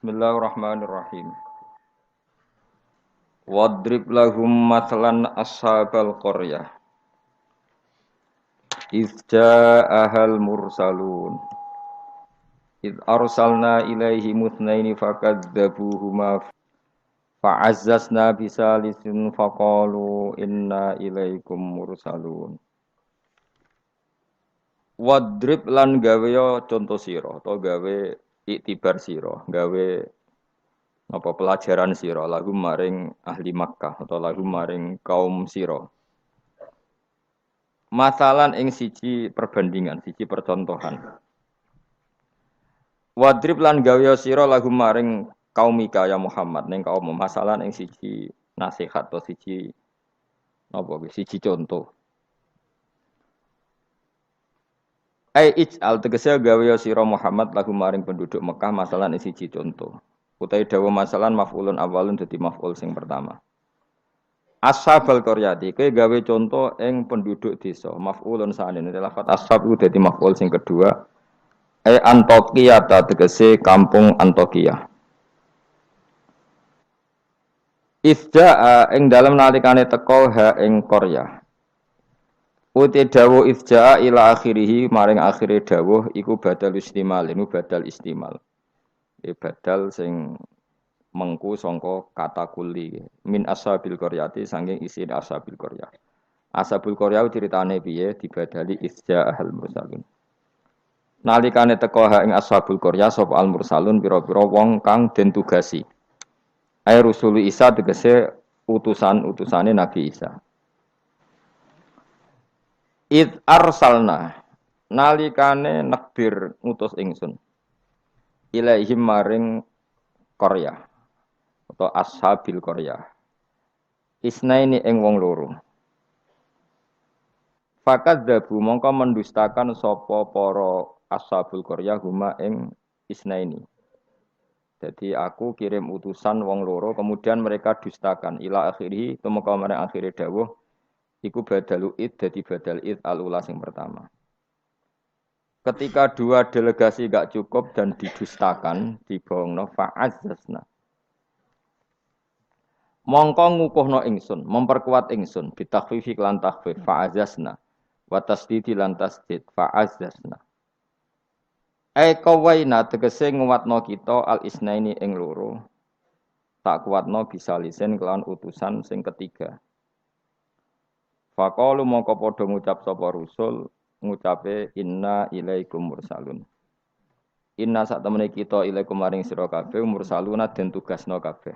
Bismillahirrahmanirrahim. Wadrib lahum mathalan ashabal qaryah. Idz ja'ahal mursalun. Idz arsalna ilaihi mutnaini fakadzabuhuma fa'azzazna bisalisin faqalu inna ilaikum mursalun. Wadrib lan gawe contoh sira atau gawe iktibar sira, gawe apa pelajaran sira lagu maring ahli Makkah atau lagu maring kaum sira. Masalan ing siji perbandingan, siji percontohan. Wadrib lan gawe sira lagu maring kaumika ya Muhammad ning kaum masalan ing siji nasihat atau siji napa siji contoh. Ai ij'al tegese gawe sira Muhammad lagu maring penduduk Mekah masalan ing siji contoh. Utai dawa masalan maf'ulun awalun dadi maf'ul sing pertama. Ashabal qaryati kowe gawe contoh ing penduduk desa maf'ulun sanin lafat ashab iku dadi maf'ul sing kedua Antokiyah tegese kampung Antokiyah. Ifja'a ing dalem nalikane teka ha ing Qaryah. Uti dawuh ifja'a ila akhirih maring akhire dawuh iku badal istimal, ini badal istimal. Badal sing mengku sangka kata kuli min ashabil qaryati saking isi ashabil qaryah. Ashabul qaryah ceritane piye dibadali ifja'al mursalun. Nalikane teka ha ing ashabul qaryah sapa al mursalun pira-pira wong kang den tugasi. Ai rusul Isa tegese utusan-utusane Nabi Isa. Id arsalna nalikane nakbir ngutus ingsun ilaihim maring Qaryah atau ashabil Qaryah isnaini ing wong loro fakadzabu mongko mendustakan sapa para ashabul Qaryah huma ing isnaini. Jadi aku kirim utusan wong loro kemudian mereka dustakan ila akhiri tumeka marang akhire dawuh iku badalu id dadi badal id alula sing pertama. Ketika dua delegasi gak cukup dan didustakan, dibohongno fa'azzazna. Mongko ngukuhno ingsun, memperkuat ingsun bitakhfifi lan takhfif fa'azzazna wa tasdidi lan tasdid fa'azzazna. Kawaina tegese nguwatno kita al isnaini ing loro. Tak kuatno bisa lisen kelawan utusan sing ketiga. Faqalu mongko padha ngucap sapa rusul ngucape inna ilaikum mursalun. Inna sak temene kita ilaikum maring sira kabeh mursaluna den tugasno kabeh.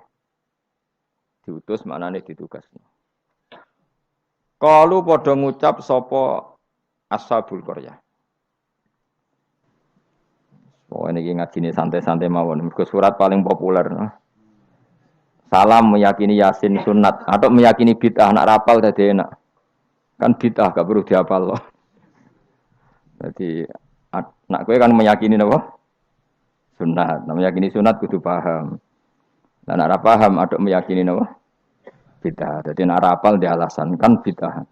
Diutus maknane ditugasno. Qalu padha ngucap sapa ashabul qaryah. Oh ini ngajine santai-santai mawon. Mergo surat paling populer. Salam meyakini Yasin sunat atau meyakini bid'ah nak rapal dadi enak. Kan bid'ah gak perlu dihafal loh. Jadi nak kowe kan meyakini napa? Sunat. Nah, meyakini sunat kudu paham. Lah nak ora paham aduk meyakini napa? Bid'ah. Dadi nak rapal di alasan kan bid'ah.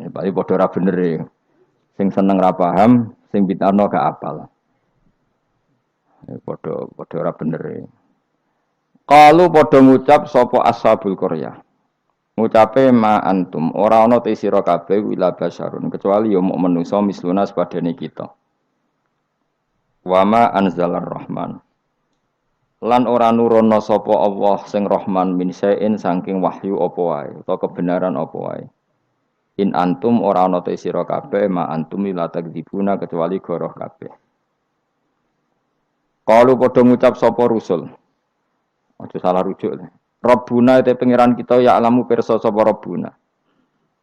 Ya bali padha ora bener e. Sing seneng ra paham, sing bid'ahno gak apal. Ya padha ora bener e. Qalu padha ngucap sapa ashabul qaryah. Ngucape ma antum ora ana te sira kabeh wila basyarun kecuali ya muk menungso misluna sepadane kita. Wa ma anzalar rahman. Lan ora nurono sapa Allah sing Rahman min sain saking wahyu apa wae utawa kebenaran apa wae. In antum ora ana te sira kabeh ma antum la takdzibuna kecuali goroh kabeh. Qalu padha ngucap sapa rusul. Aja salah rujuk. Rabbuna te pangeran kita ya alamu pirsa sapa Rabbuna.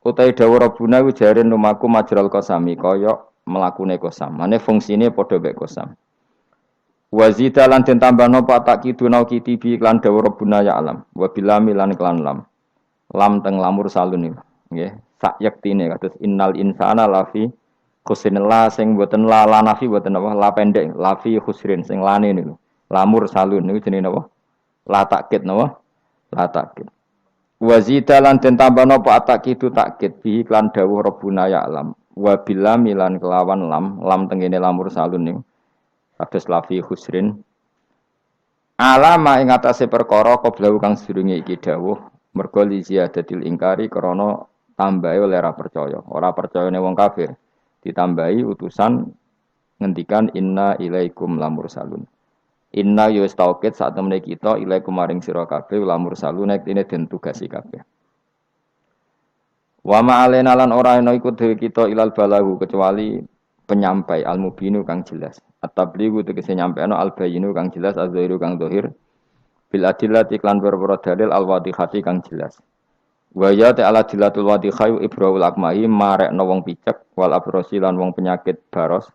Utai dawuh Rabbuna ku jare lumaku majral qasami kaya mlakune qasam. Mane fungsine padha mek qasam. Wazida lan den tambahno patak kiduna kitibi lan dawuh Rabbuna ya alam. Wa bilami lan klan lam. Lam teng lamur salun iki. Nggih, sak yektine kados innal insana lafi khusrin la sing boten la nafi boten apa la pendek lafi khusrin sing lane niku. Lamur salun niku jenenge napa? La takkid napa? La takkid. Wazida lan den tambahno apa atakidu takkid bi lan dawuh Rabbuna ya alam. Wa bilam lan kelawan lam tengene lamur salun niku. kados lafi khusrin alama ing atase perkara qabla kang sedurunge iki dawuh mergo li ziyadatil ingkari krana tambahe oleh ora percayane wong kafir ditambahi utusan ngendikan inna ilaikum lamursalun inna yus taukid saat temene kita ilaikum maring sira kabeh lamursalun nek dene den tugasi kabeh wa ma alena lan ora ana iku dhewe kita ilal balahu kecuali penyampai al-mubinu kang jelas at-tablighu tegese nyampeno al-bayinu kang jelas az-zahiru kang zahir bil adillati iklan berboro dalil al-wadihati kang jelas wa ya ta'ala dilatul wadihai ibrahul akmahi marekno wong picek wal abrosi lan wong penyakit baros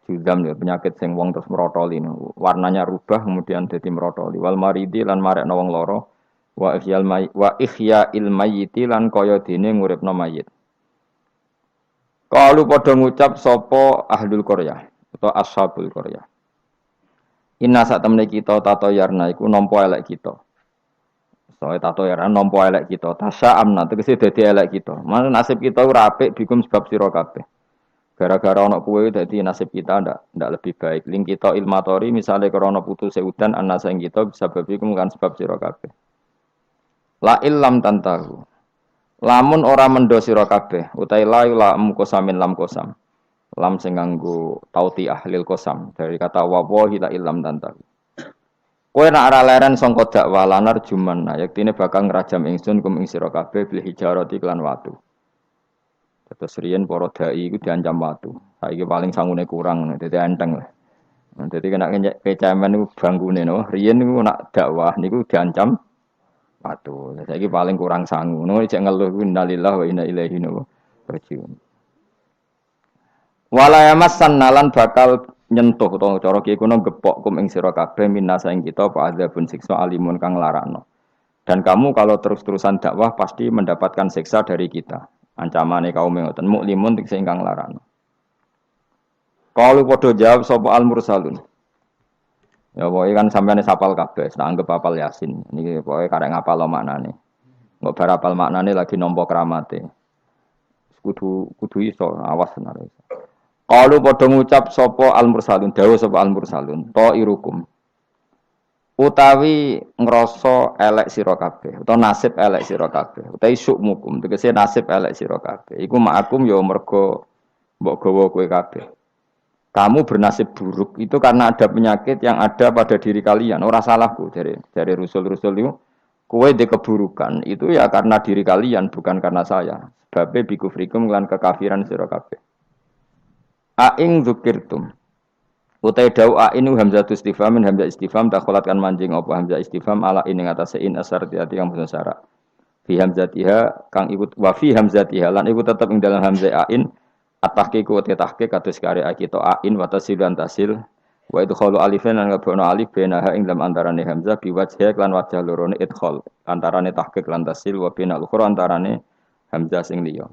judam ya penyakit sing wong terus merotoli warnanya rubah kemudian dadi merotoli wal maridi lan marekno wong loro wa ihya'il mayyiti lan kaya dene nguripno mayit. Kalau padha ngucap sapa ahlul qaryah atau ashabul qaryah. Inna sak temene kita tato yarna iku nampa elek kita. Soale tato yarna nampa elek kita. Tasya amna tegese dadi elek kita. Mana nasib kita ora apik bikum sebab sira kabeh. Gara-gara ana kowe dadi nasib kita ndak lebih baik. Ling kita ilmatori misale krana putus udan anasa ing kita bisa bikum kan sebab sira kabeh. La illam tantahu. Lamun ora mendo sira kabeh utahe la mukosamin lam kosam. Lam sing nganggo tauti ahlil kosam dari kata wallahi la illam tantahu. Kowe nek ora leren sangka dakwah lanar juman yaktine bakal ngrajam ingsun kum ing sira kabeh bil hijarati lan watu. Terus riyen para dai iku diancam watu. Saiki paling sangune kurang dadi enteng lah. Dadi kena kecamen niku bangkune no. Riyen niku nak dakwah niku diancam watu. Saiki paling kurang sangu. Ngono cek ngeluh innalillahi wa inna ilaihi raji'un. Wala yamassan nalan bakal nyentuh utawa cara ki kuno gepok kum ing sira kabeh minasa ing kita apa adzabun siksa alimun kang larakno. Dan kamu kalau terus-terusan dakwah pasti mendapatkan siksa dari kita. Ancamane kaum ngoten muklimun tegese ingkang larakno. Kalau padha jawab sapa al mursalun. Ya pokoke kan sampeyan sapal kabeh, tak anggap apal Yasin. Niki pokoke karek ngapal maknane. Engko bar apal maknane lagi nampa kramate. Kudu iso awas tenan. Qalu padha ngucap sapa al-mursalun, dawuh sapa al-mursalun, ta irukum. Utawi ngrasa elek sira kabeh, utawa nasib elek sira kabeh, utawi sukmukum, tegese nasib elek sira kabeh. Iku ma'akum ya mergo mbok gawa kowe kabeh. Kamu bernasib buruk itu karena ada penyakit yang ada pada diri kalian. Ora salahku dari rusul-rusul itu. Kowe de keburukan itu ya karena diri kalian bukan karena saya. Sebab bikufrikum lan kekafiran sira kabeh. Aing dzukirtum. Utai dau ain hamzatus istifham hamzah istifham dakhalatkan manjing apa hamzah istifham ala ing atase in asar tiati kang basa syarat. Fi hamzatiha kang ikut wa fi hamzatiha lan iku tetep ing dalam hamzah ain at-tahqiq wa tahqiq kados karya kita ain wa tasil lan tasil wa idkhalu alifan lan ngabono alif benaha ing dalam antarane hamzah biwajh lan wajah lorone idkhal antarane tahqiq lan tasil wa bina ukhra antarane hamzah sing liya.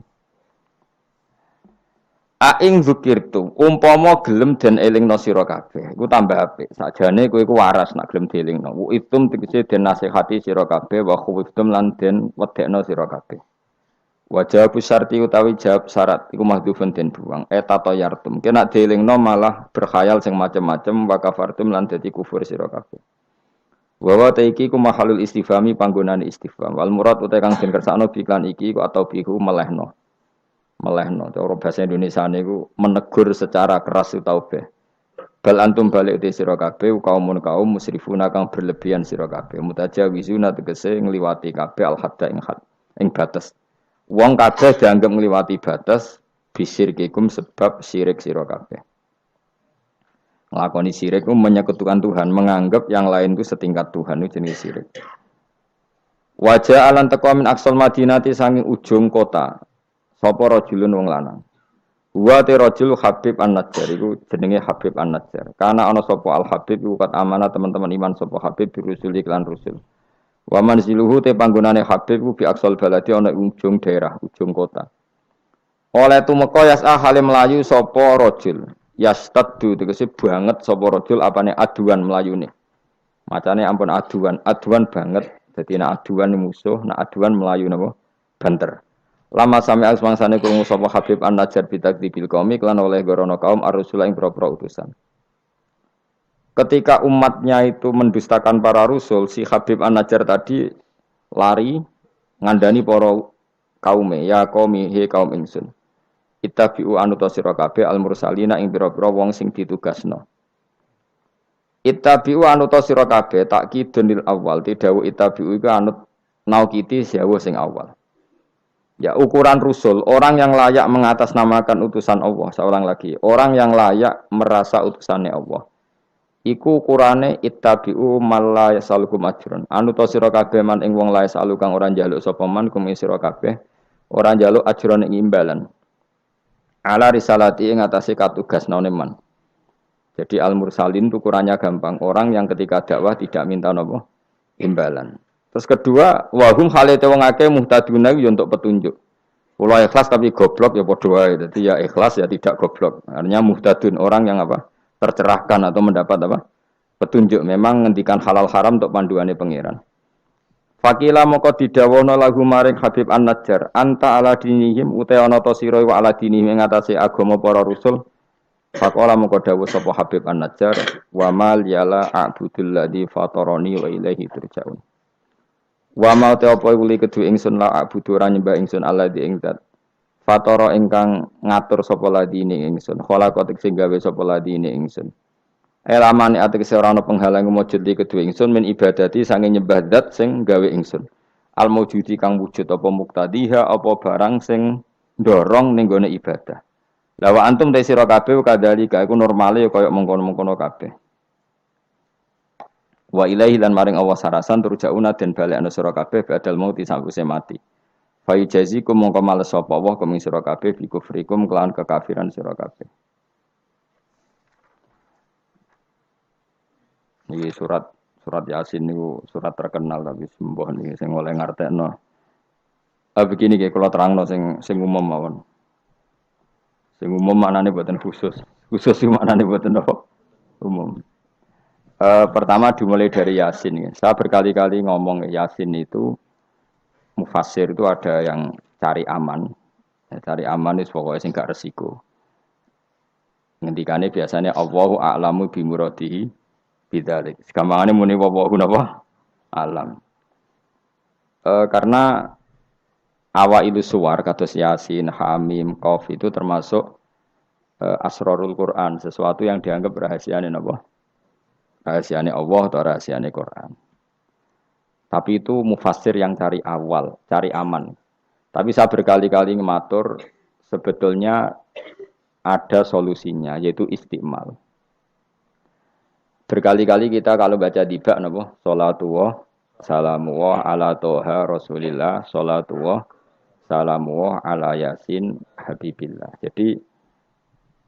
Aing zukirtu umpama gelem den elingno sira kabeh iku tambah apik sakjane kowe iku waras nak gelem dielingno itum tegese den nasihati sira kabeh wa khuftum lan den wedekno sira kabeh wa jawab syarti utawi jawab syarat iku mahdhufun den buang tato yartum kena dielingno malah berkhayal sing macem-macem wa kafartum lan dadi kufur sira kabeh wa taiki ku mahalul istifhami panggonane istifham wal murad utawi kang den kersakno biklan iki ku atau bihu melehno cara bahasa Indonesia niku menegur secara keras utawa be. Bal antum balik te sira kabeh kaum musrifuna kang berlebihan sira kabeh mutajawizuna tegese ngliwati kabeh al hadda ing batas. Wong kabeh dianggap ngliwati batas bisirkikum sebab syirik sira kabeh. Nglakoni syirik ku menyekutukan Tuhan, menganggap yang lain ku setingkat Tuhan itu jenis syirik. Wajah alan teko min aksal madinati sanging ujung kota. Sapa rajulun wong lanang. Wa te rajul Habib An-Najjar iku jenenge Habib An-Najjar. Karena ana sapa Al-Habib iku kat amanah teman-teman iman sapa Habib birusul iklan rusul. Wa manziluhu te panggonane Habib ku bi aksal baladi ana ujung daerah, ujung kota. Oleh tumeka yas'a hale melayu sapa rajul. Yastaddu tegese banget sapa rajul apane aduan melayune. Macane ampun aduan banget. Dadi nek aduan musuh, nek aduan melayu napa? Banter. Lama sami asmangsane krungu sapa Habib An-Najjar bitakdibil qaumi lan oleh gorono kaum ar-rusul ing propro utusan. ketika umatnya itu mendustakan para rasul, si Habib An-Najjar tadi lari ngandani para kaume, ya qaumi he kaum ingsun. Ittabi'u anuta sira kabeh al-mursalina ing pira-pira wong sing ditugasno. Ittabi'u anuta sira kabeh takkidunil awal, tidhawu ittabi'u iku anut naukiti sewu sing awal. Ya ukuran rusul, orang yang layak mengatasnamakan utusan Allah, seorang lagi, orang yang layak merasa utusannya Allah. Iku ukurane ittabi'u malla yasalukum ajrun. Anuta sira kabeh man ing wong lae salu kang ora njaluk sapa man kum sira kabeh, ora njaluk ajrun ing imbalan. Ala risalati ing atase katugasnane man. Jadi al-mursalin itu ukurannya gampang, orang yang ketika dakwah tidak minta napa imbalan. Terus kedua, wahum halate wong akeh muhtaduna yo untuk petunjuk. Kula ikhlas tapi goblok ya padha wae. Dadi ya ikhlas ya tidak goblok. Artinya muhtadun orang yang apa? Tercerahkan atau mendapat apa? Petunjuk. Memang ngendikan halal haram untuk panduane pangeran. Fakila moko didhawono lagu maring Habib An-Najjar, anta ala dinihim uta ana ta sira wa ala dinihim ing atase agama para rasul. Faqala moko dawuh sapa Habib An-Najjar, wa mal yala a'budul ladzi fatarani wa ilaihi turja'un. Wa ma ta apa wuli kedu ingsun la a'budu ora nyembah ingsun alladzi ing zat. Fatara ingkang ngatur sapa ladine ingsun. Khalaqat sing gawe sapa ladine ingsun. Elamane ategese ora ana penghalang mujud di kedue ingsun min ibadati sange nyembah zat sing gawe ingsun. Al mujudi kang wujud apa muktadiha apa barang sing ndorong ning gone ibadah. La wa antum ta sira kabeh kadhalika iku normale kaya mengkono-mengkono kabeh. Wa ilaihi lan maring Allah sarasan turjauna den balekna sira kabeh badal mauti sakwise mati. Fa yujazikum mongko males sapa Allah kuming sira kabeh bi kufrikum kelawan kekafiran sira kabeh. Iki surat Yasin niku surat terkenal tapi sembuh niki sing oleh ngartekno. Begini nggih kula terangno sing umum mawon. Sing umum maknane boten khusus. Khusus iki maknane boten apa? Umum. Pertama dimulai dari Yasin ya. Saya berkali-kali ngomong Yasin itu mufassir itu ada yang cari aman. Ya, cari aman itu pokoknya sing gak resiko. Ngendikane biasanya Allahu a'lamu bi muradihi bidzalik. Gampangane muni wallahu napa? Alam. Karena awailu suwar kados Yasin, Hamim, Qaf itu termasuk asrarul Quran, sesuatu yang dianggap rahasiane napa? Rahasiane Allah atau rahasiane Quran. Tapi itu mufassir yang cari awal, cari aman. Tapi saya berkali-kali ngematur sebetulnya ada solusinya yaitu istiqmal. Berkali-kali kita kalau baca tiba napa salatullah salamullah ala toha rasulillah salatullah salamullah ala yasin habibillah. Jadi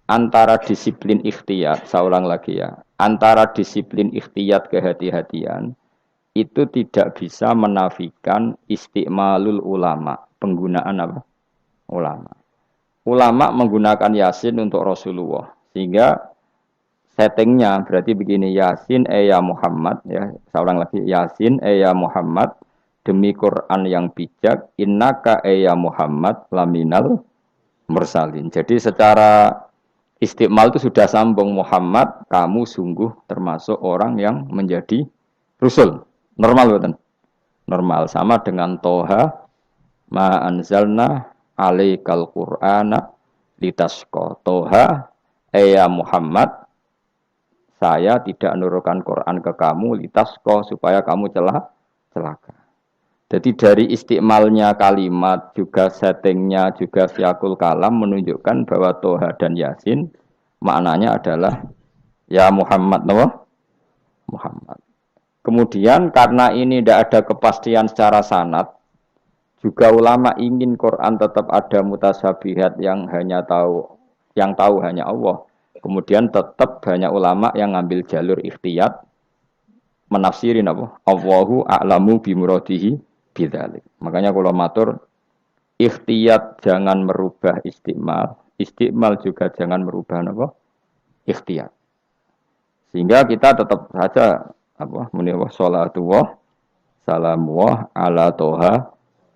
antara disiplin ikhtiyat, saya ulang lagi ya, antara disiplin ikhtiyat kehati-hatian itu tidak bisa menafikan istiqmalul ulama, penggunaan apa? Ulama. Ulama menggunakan yasin untuk Rasulullah sehingga settingnya berarti begini, Yasin ya Muhammad ya, seorang lagi Yasin ya Muhammad demi Quran yang bijak innaka ya Muhammad laminal mursalin. Jadi secara istiqmal itu sudah sambung, Muhammad kamu sungguh termasuk orang yang menjadi rasul. Normal betul. Normal sama dengan Toha ma anzalna alaikal qur'ana litasqa. Toha ya Muhammad saya tidak menurunkan Quran ke kamu litasqa supaya kamu celaka. Jadi dari istiqmalnya kalimat juga settingnya juga siakul kalam menunjukkan bahwa Toha dan Yasin maknanya adalah ya Muhammad, no? Muhammad. Kemudian karena ini tidak ada kepastian secara sanad, juga ulama ingin Quran tetap ada mutasyabihat yang tahu hanya Allah. Kemudian tetap banyak ulama yang ngambil jalur ikhtiyat menafsirin apa? Allahu a'lamu bi muradihi bidzalik. Makanya kalau matur ikhtiyat jangan merubah istiqmal, istiqmal juga jangan merubah apa? Ikhtiyat. Sehingga kita tetap saja apa? Muni wa salatullah salamullah ala toha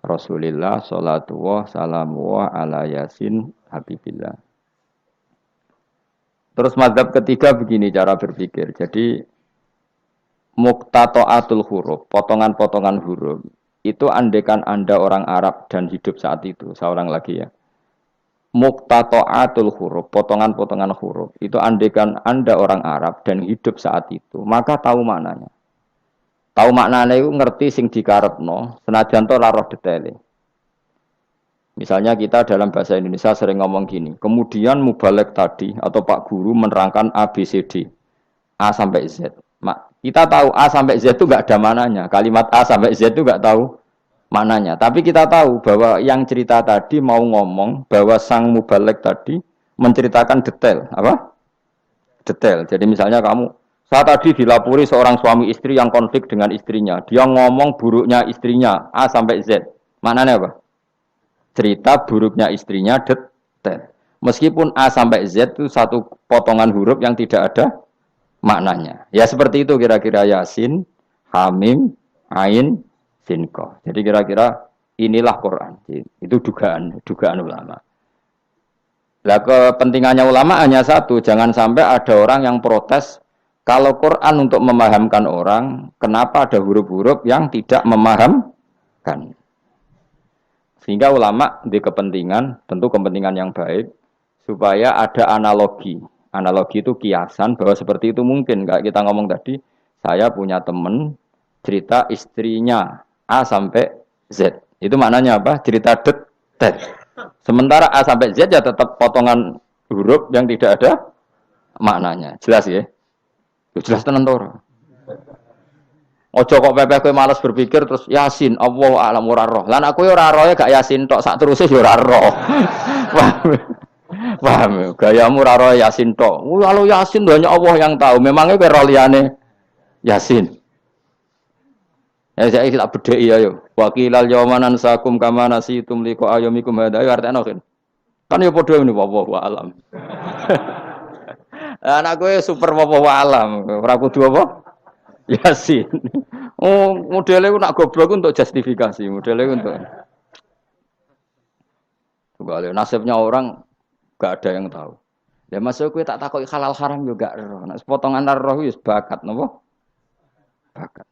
Rasulillah salatullah salamullah ala yasin habibillah. Terus mazhab ketiga begini cara berpikir. Jadi muqtata'atul huruf, potongan-potongan huruf. Itu andekan Anda orang Arab dan hidup saat itu, seorang lagi ya. Muqtata'atul huruf, potongan-potongan huruf. Itu andekan Anda orang Arab dan hidup saat itu, maka tahu maknanya. Tahu maknanya itu ngerti sing dikarepno, senajan to ora roh detaile. Misalnya kita dalam bahasa Indonesia sering ngomong gini, kemudian mubalek tadi atau Pak Guru menerangkan A, B, C, D. A sampai Z. Kita tahu A sampai Z itu nggak ada mananya. Kalimat A sampai Z itu nggak tahu mananya. Tapi kita tahu bahwa yang cerita tadi mau ngomong bahwa sang mubalek tadi menceritakan detail. Apa? Detail. Jadi misalnya saya tadi dilapori seorang suami istri yang konflik dengan istrinya. Dia ngomong buruknya istrinya A sampai Z. Maknanya apa? Cerita buruknya istrinya detail. Meskipun A sampai Z itu satu potongan huruf yang tidak ada maknanya. Ya seperti itu kira-kira Yasin, Hamim, Ain, Sin, Qaf. Jadi kira-kira inilah Quran. Itu dugaan ulama. Lah kepentingannya ulama hanya satu, jangan sampai ada orang yang protes kalau Quran untuk memahamkan orang, kenapa ada huruf-huruf yang tidak memahamkan? Sehingga ulama di kepentingan, tentu kepentingan yang baik, supaya ada analogi. Analogi itu kiasan bahwa seperti itu mungkin. Kayak kita ngomong tadi, saya punya teman cerita istrinya A sampai Z. Itu maknanya apa? Cerita detail. Sementara A sampai Z ya tetap potongan huruf yang tidak ada maknanya. Jelas ya? Jelas tenan to. Ojo kok pepeh kowe malas berpikir terus Yasin Allahu a'lam ora roh. Lan aku yo ora roh gak Yasin tok sak teruse yo ora roh. Paham. Gayamu ora roh Yasin tok. Kalau Yasin hanya Allah yang tahu. Memangnya kowe roh liyane Yasin. Ya saya tak bedheki ayo. Wa qilal yawma nansakum kama nasitum liqa ayyamikum hadza ayo artine kan yo padha ngene wallahu a'lam. Anak kowe super wallahu a'lam. Ora kudu apa? Yasin. Oh, modelnya nak goblok untuk justifikasi, modelnya untuk. Kembali nasibnya orang gak ada yang tahu. Ya masuk gue tak takut halal haram juga roh. Nah, sepotongan roh wis bakat, nopo? Bakat.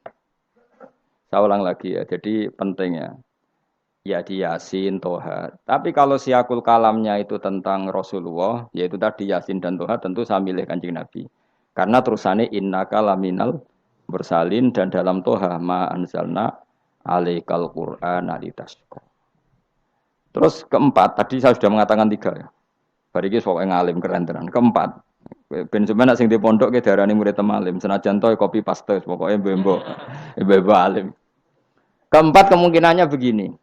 Saya ulang lagi ya. Jadi pentingnya ya di Yasin, Toha. Tapi kalau siakul kalamnya itu tentang Rasulullah, yaitu tadi Yasin dan Toha, tentu saya milih Kanjeng Nabi. Karena terusannya innaka laminal bersalin dan dalam Toha ma anzalna alaikal Qur'ana litasqa. Terus keempat, tadi saya sudah mengatakan 3 ya. Bariki pokoknya ngalim keren tenan. Keempat, ben sampeyan sing di pondok ke darani murid temalim, senajan to kopi paste pokoknya mbok alim. Keempat kemungkinannya begini.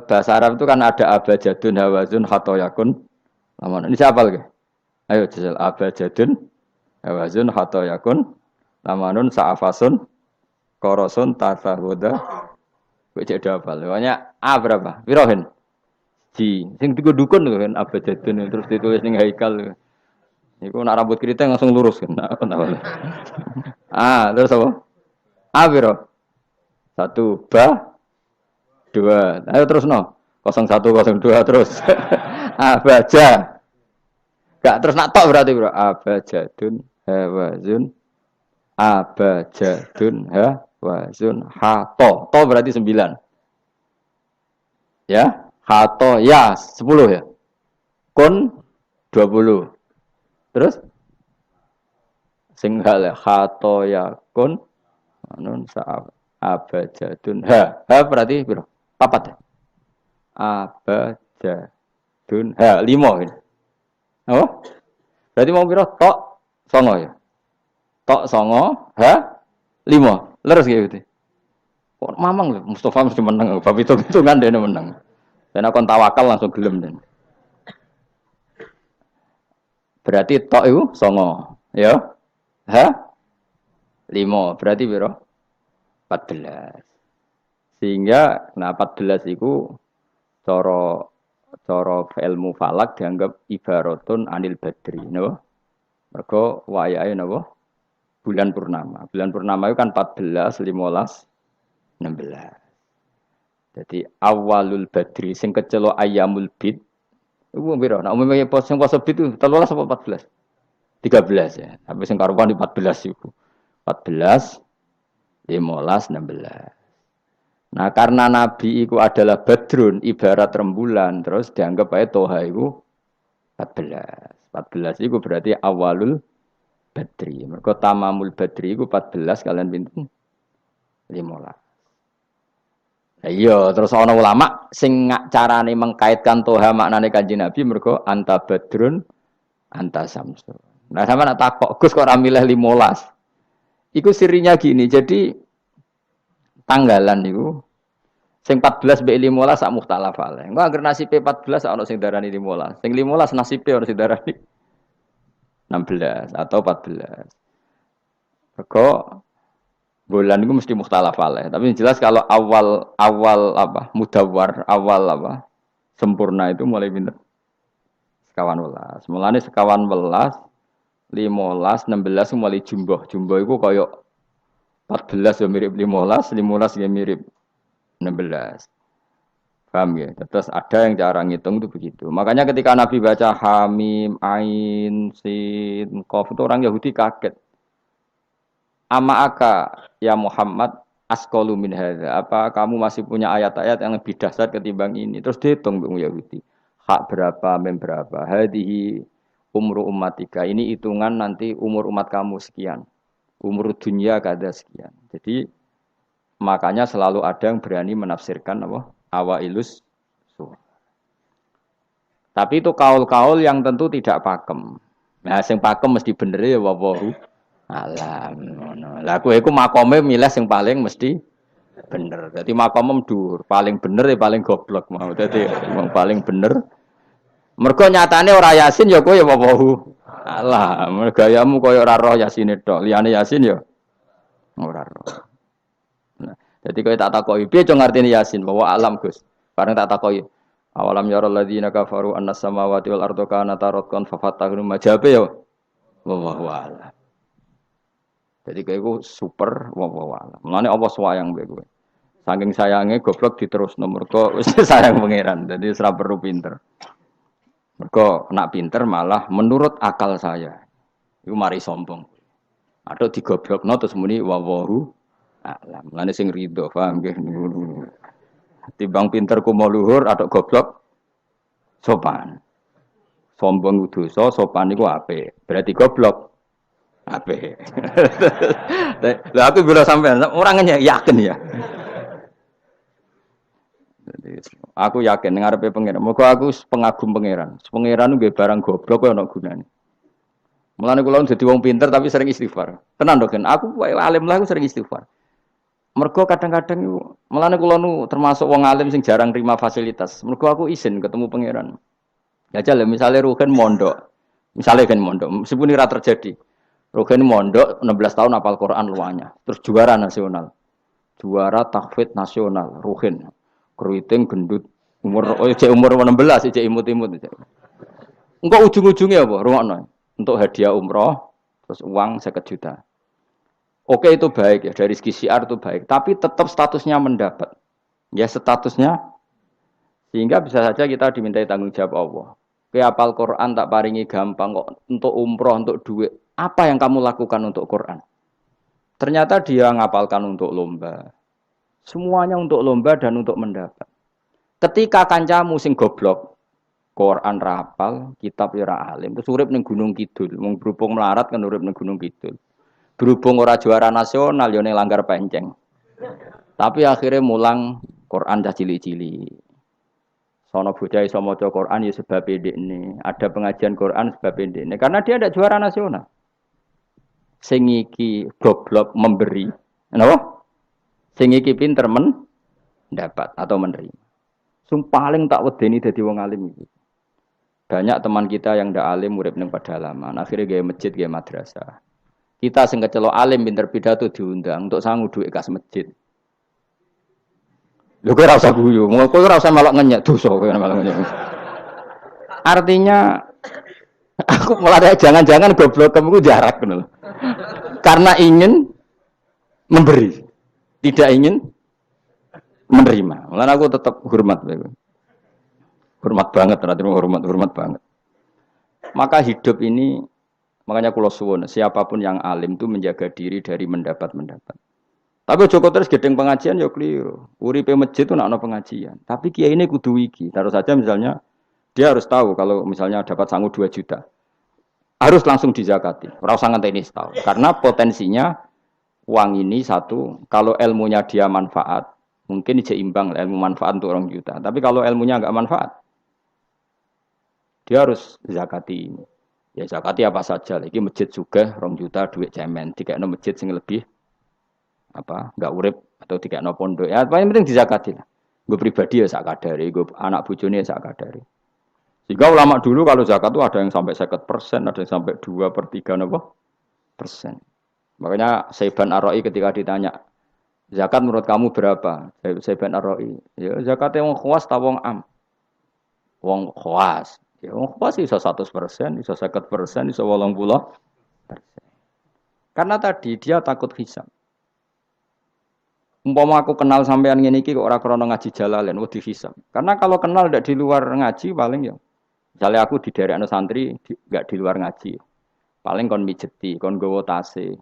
Bahasa Arab itu kan ada abajadun hawazun khatoyakun. Ini siapa lagi? Ayo jajal abajadun hawazun khatoyakun lamanun sa'afasun korosun tasahuda wajah apa? Pokoknya A berapa? Wirohin Ji, sing tiga dukun kan abajadun terus ditulis ning haikal. Iku nak rambut keriting langsung lurus kan. Terus apa? A biro 1 ba 2. Ayo terus no 0102 terus. Abaja. Gak terus nak tok berarti bro. Abajadun hawazun abajadun hawazun hato. To berarti 9. Ya, hato ya 10 ya. Kun 20. Terus singhal hato ya kun anun sa abajadun berarti bro. Papat ya. Abajadun 5 ini. Oh? Berarti mau piro tok 9 ya. Tok 9 5. Leres gitu. Kok mamang lho Mustafa mesti menang. Bab hitung-hitungan dene menang. Dan aku tawakal langsung gelem den. Berarti tok itu 9 ya. 5 berarti piro? 14. Sehingga 14 itu cara ilmu falak dianggap ibaratun anil badri, napa? Mergo wayahe napa? Bulan purnama. Bulan purnama itu kan 14, 15, 16. Jadi awalul badri sing kecelok ayamul bid Iku piro? Nek umumnya pos sing poso itu 13 apa 14? 13 ya. Tapi sing karuan di 14 iku. 14, 15, 16. Nah, karena Nabi itu adalah badrun, ibarat rembulan, terus dianggap aja toha itu 14. 14 itu berarti awalul badri. Mereka tamamul badri itu 14 kalian pinten 15. Nah, iya, terus ana ulama sing carane mengkaitkan toha maknane Kanjeng Nabi mergo anta badrun anta samsun. Nah, sama nak takok Gus kok ora milih 15. Iku sirinya gini, jadi tanggalan niku sing 14 mbek 15 sak mukhtalaf ale. Engko anggere nasibe 14 ana sing darani 15. Sing 15 nasibe ana sing darani 16 atau 14. Mergo bulan itu mesti mukhtalaf alaih. Tapi jelas kalau awal apa mudawwar, awal apa sempurna itu mulai pinter sekawan welas. Mulane sekawan welas, 15, 16 mulai jumbo. Jumbo itu kaya 14 ya mirip 15, 15 ya mirip 16. Paham ya? Terus ada yang cara ngitung itu begitu. Makanya ketika Nabi baca Hamim, Ain, Sin, Qaf itu orang Yahudi kaget. Ama aka ya Muhammad asqalu min hadza. Apa kamu masih punya ayat-ayat yang lebih dahsyat ketimbang ini? Terus dihitung Bung Yahudi. Hak berapa, mem berapa. Hadihi umru ummatika. Ini hitungan nanti umur umat kamu sekian. Umur dunia kada sekian. Jadi makanya selalu ada yang berani menafsirkan apa? Awailus surah. Tapi itu kaul-kaul yang tentu tidak pakem. Nah, sing pakem mesti bener ya wallahu alam. Lah kowe iku makome milih sing paling mesti bener. Dadi makome dhuwur, paling bener ya paling goblok mau. Dadi wong paling bener. Mergo nyatane ora Yasin ya kowe ya wallahu alam. Gayamu koyo ora roh Yasine tok. Liyane Yasin ya ora roh. Nah, dadi kowe tak takoki piye cung artine Yasin bahwa alam Gus. Bareng tak takoki awalam yarul ladzina kafaru annas samawati wal ardu kanata ratqan fafatahnu majabe ya wallahu alam. Jadi kayak gue super wawala. Mulane apa swayang mbek kowe. Saking sayange goblok diterus nomor kok wis sayang pangeran. Jadi ora perlu pinter. Mergo nak pinter malah menurut akal saya. Iku mari sombong. Atau digoblokno terus muni wawahu alam. Mulane sing rido paham nggih. Timbang pinter ku mau luhur atau goblok sopan. Sombong dosa, sopan iku apik. Berarti goblok ape. Lah aku bila sampean orangnya yakin ya. Jadi aku yakin ngarepe pangeran. Muga aku pengagum pangeran. Pangeran nggih barang goblok kok ana gunane. Mulane kula dadi wong pinter tapi sering istighfar. Tenan to kan? Aku alim lah aku sering istighfar. Mergo kadang-kadang iku mulane kula nu termasuk wong alim sing jarang terima fasilitas. Mergo aku izin ketemu pangeran. Ya jale misale Ruhen mondok. Misale kan mondok, meskipun ora terjadi. Rogen mondok 16 tahun hafal Quran luanya. Terus juara nasional. Juara tahfidz nasional Rogen. Keriting gendut umur umur 16 cek imut-imut. Engko ujung-ujungnya apa? Rungokno. Untuk hadiah umroh terus uang 50 juta. Oke itu baik ya dari segi syiar itu baik, tapi tetap statusnya mendapat. Ya statusnya sehingga bisa saja kita dimintai tanggung jawab Allah. Ke hafal Quran tak paringi gampang kok untuk umroh untuk duit. Apa yang kamu lakukan untuk Quran? Ternyata dia ngapalkan untuk lomba. Semuanya untuk lomba dan untuk mendapat. Ketika kancamu sing goblok, Quran rapal, kitab ora alim, terus urip ning Gunung Kidul, wong berhubung melarat kan urip ning Gunung Kidul. Berhubung ora juara nasional yo ning Langgar Penceng. Tapi akhirnya mulang Quran dah cili-cili. Sono bocah iso maca Quran ya sebab ndekne. Ada pengajian Quran sebab ndekne karena dia ada juara nasional. Sing iki goblok memberi. Napa? Sing iki pinter mendapat atau menerima. Sing paling tak wedeni dadi wong alim iki. Banyak teman kita yang ndak alim urip ning pedalaman, akhirnya gawe masjid, gawe madrasah. Kita sing kecelok alim pinter pidato diundang untuk sangu duit kas masjid. Lho kowe ora usah guyu, kowe ora usah melok ngenyek dosa kowe melok ngenyek. Artinya aku mulai jangan-jangan goblok kamu jarak ngono. Karena ingin memberi, tidak ingin menerima. Mulane aku tetap hormat. Hormat banget, hormat banget. Maka hidup ini, makanya kula suwun, siapapun yang alim itu menjaga diri dari mendapat. Tapi Joko terus gedeng pengajian ya keliru. Uripe masjid itu nak ono pengajian. Tapi kiai ini kudu iki. Taruh saja misalnya dia harus tahu kalau misalnya dapat sangu 2 juta. Harus langsung dizakati. Ora usah ngenteni setahun. Karena potensinya uang ini satu, kalau ilmunya dia manfaat, mungkin seimbang ilmu manfaat untuk 2 juta. Tapi kalau ilmunya enggak manfaat, dia harus zakati ini. Ya zakati apa saja. Lagi masjid juga 2 juta duit cemen. Dikekno masjid sing lebih enggak urip atau dikekno pondok. Ya paling penting dizakati lah. Gue pribadi ya sak kadare, gue anak bojone ya sak kadare. Jika ulama dulu kalau zakat itu ada yang sampai 50%, ada yang sampai 2/3%. Makanya Saiban Ar-Ra'i ketika ditanya, zakat menurut kamu berapa? Saiban Ar-Ra'i, ya zakatnya wong khawas ta wong am? Wong khawas. Ya wong khawas iso 100%, iso 50%, iso 80%. Karena tadi dia takut hisab. Umpama aku kenal sampean ngene iki kok ora krana ngaji Jalalain, wedi hisab. Karena kalau kenal ndak di luar ngaji paling ya. Misalnya aku di daerah santri nggak di luar ngaji. Paling kon mijeti, kon gowo tase.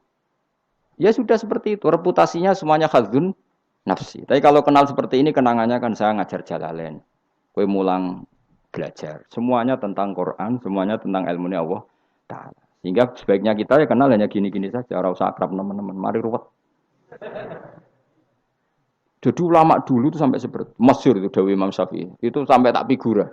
Ya sudah seperti itu, reputasinya semuanya khadzun nafsi. Tapi kalau kenal seperti ini kenangannya kan saya ngajar Jalalain. Kowe mulang belajar. Semuanya tentang Quran, semuanya tentang ilmunya Allah Ta'ala. Sehingga sebaiknya kita ya kenal hanya gini-gini saja, ora usah akrab teman-teman. Mari ruwet. Jadi ulama dulu itu sampai seperti masyhur itu Dawi Imam Syafi'i. Itu sampai tak figura.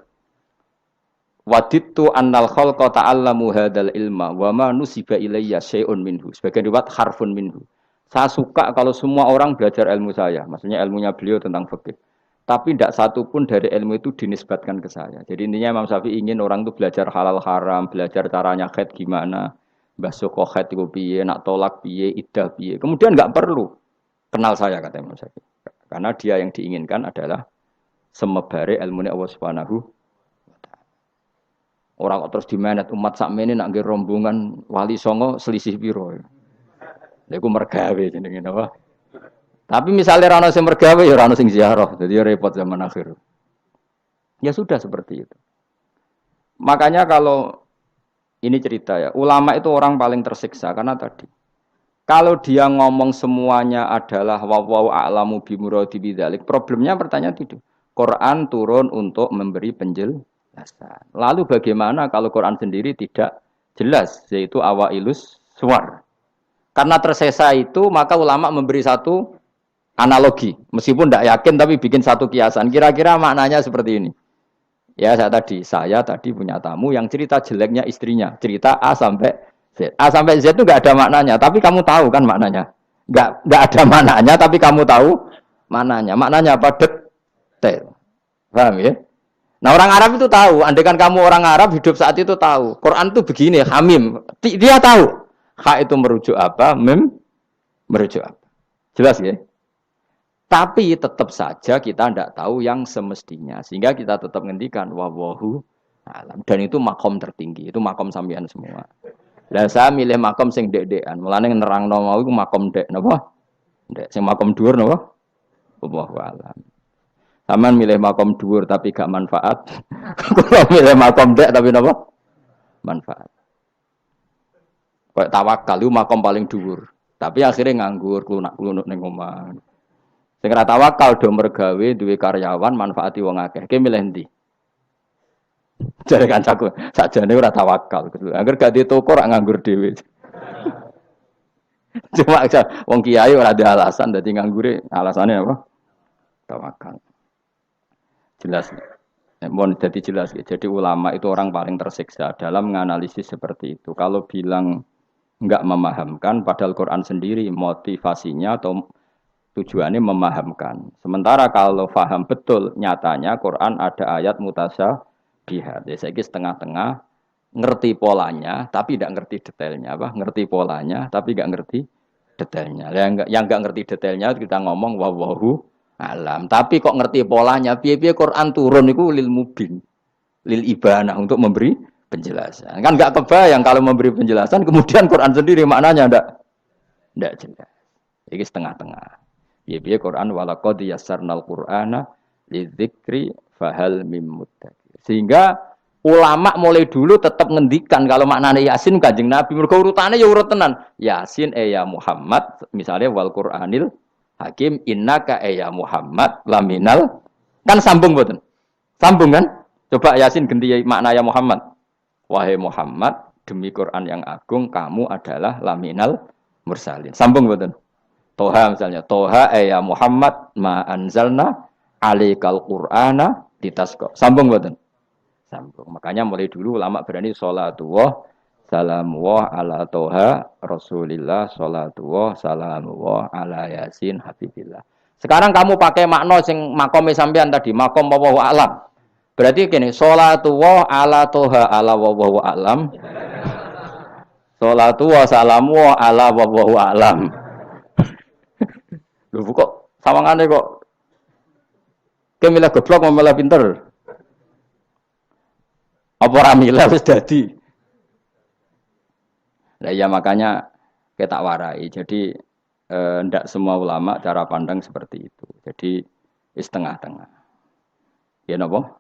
Wadittu annal khalqa ta'allamu hadzal ilma wa ma nusiba ilayya syai'un minhu. Sebagian riwayat harfun minhu. Saya suka kalau semua orang belajar ilmu saya, maksudnya ilmunya beliau tentang fikih. Tapi tidak satu pun dari ilmu itu dinisbatkan ke saya. Jadi intinya Imam Syafi'i ingin orang itu belajar halal haram, belajar caranya haid gimana, basuh haid itu piye, nak tolak piye, iddah piye. Kemudian enggak perlu kenal saya kata Imam Syafi'i. Karena dia yang diinginkan adalah semebare ilmunya Allah Subhanahu wa taala. Orang kok terus dimenet umat sakmene nak nggih rombongan wali songo selisih piro. Lha iku mergawe jenenge napa? Tapi misalnya ora ono sing mergawe ya ora ono sing ziarah. Jadi ya repot zaman akhir. Ya sudah seperti itu. Makanya kalau ini cerita ya, ulama itu orang paling tersiksa karena tadi kalau dia ngomong semuanya adalah wallahu a'lamu bimuradi bidzalik, problemnya pertanyaan itu. Quran turun untuk memberi penjelasan. Lalu bagaimana kalau Quran sendiri tidak jelas, yaitu awailus suwar. Karena tersesa itu, maka ulama memberi satu analogi. Meskipun tidak yakin, tapi bikin satu kiasan. Kira-kira maknanya seperti ini. Ya, saya tadi punya tamu yang cerita jeleknya istrinya. Cerita A sampai Z. A sampai Z itu nggak ada maknanya, tapi kamu tahu kan maknanya. Nggak ada maknanya, tapi kamu tahu maknanya. Maknanya apa? Detail. Paham ya? Nah orang Arab itu tahu. Andaikan kamu orang Arab hidup saat itu tahu. Quran itu begini, hamim. Dia tahu. Ha itu merujuk apa? Mim merujuk apa? Jelas ya? Tapi tetap saja kita tidak tahu yang semestinya. Sehingga kita tetap ngendikan wallahu alam. Dan itu makom tertinggi. Itu makom sampean semua. Lah saya milih makom sing dek-dekan. Mulane nerangno mau iku makom dek napa? Dek sing makom dhuwur napa? Wallahu alam. Sampeyan milih makom dhuwur tapi gak manfaat. Kula milih makom dek tapi napa? Manfaat. Kayak tawakal itu makom paling dhuwur. Tapi akhirnya nganggur, klunak-klunuk ning omah. Sing ora tawakal do mergawe duwe karyawan manfaati wong akeh. Ki milih ndi? Jare kancaku, sakjane ora tawakal. Angger gak di toko ora nganggur dhewe. Cuma wong kiai ora ada alasan dadi nganggure, alasane apa? Tawakal. Jelas. Mohon jadi jelas. Jadi ulama itu orang paling tersiksa dalam menganalisis seperti itu. Kalau bilang enggak memahamkan padahal Quran sendiri motivasinya atau tujuannya memahamkan. Sementara kalau faham betul nyatanya Quran ada ayat mutasyabihat. Ya saya setengah-tengah ngerti polanya tapi tidak ngerti detailnya apa? Ngerti polanya tapi tidak ngerti detailnya. Yang enggak ngerti detailnya kita ngomong wallahu alam. Tapi kok ngerti polanya? Piye-piye Quran turun itu lil mubin. Lil ibanah untuk memberi penjelasan. Kan enggak kebayang kalau memberi penjelasan kemudian Quran sendiri maknanya enggak jelas. Ini setengah-tengah. Piye-piye Quran walaqad yassarnal Qur'ana lidzikri fahal mim muddakir. Sehingga ulama mulai dulu tetap ngendikan kalau maknanya Yasin Kanjeng Nabi. Mergo urutane ya urut tenan. Yasin ya Muhammad, misalnya wal Qur'anil Hakim innaka ya Muhammad laminal, kan sambung mboten? Sambung kan? Coba Yasin ganti makna ya Muhammad. Wahai Muhammad, demi Quran yang agung kamu adalah laminal mursalin. Sambung mboten? Toha misalnya, Toha ya Muhammad ma anzalna alaikal Qur'ana ditasqa. Sambung mboten? Sambung. Makanya mulai dulu ulama berani sholatullah salamullah ala Toha Rasulillah sholatullah salamullah ala Yasin Habibillah. Sekarang kamu pakai makna sing makome sampean tadi, makom wallahu alam. Berarti gini, sholatullah ala Toha ala wallahu alam. Sholatullah salamullah ala wallahu alam. Lho kok sawangane kok kemilah goblok mau malah pinter. Apa ora milah wis dadi. Nah ya makanya kita warai. Jadi ndak semua ulama cara pandang seperti itu. Jadi setengah-tengah. Ya napa?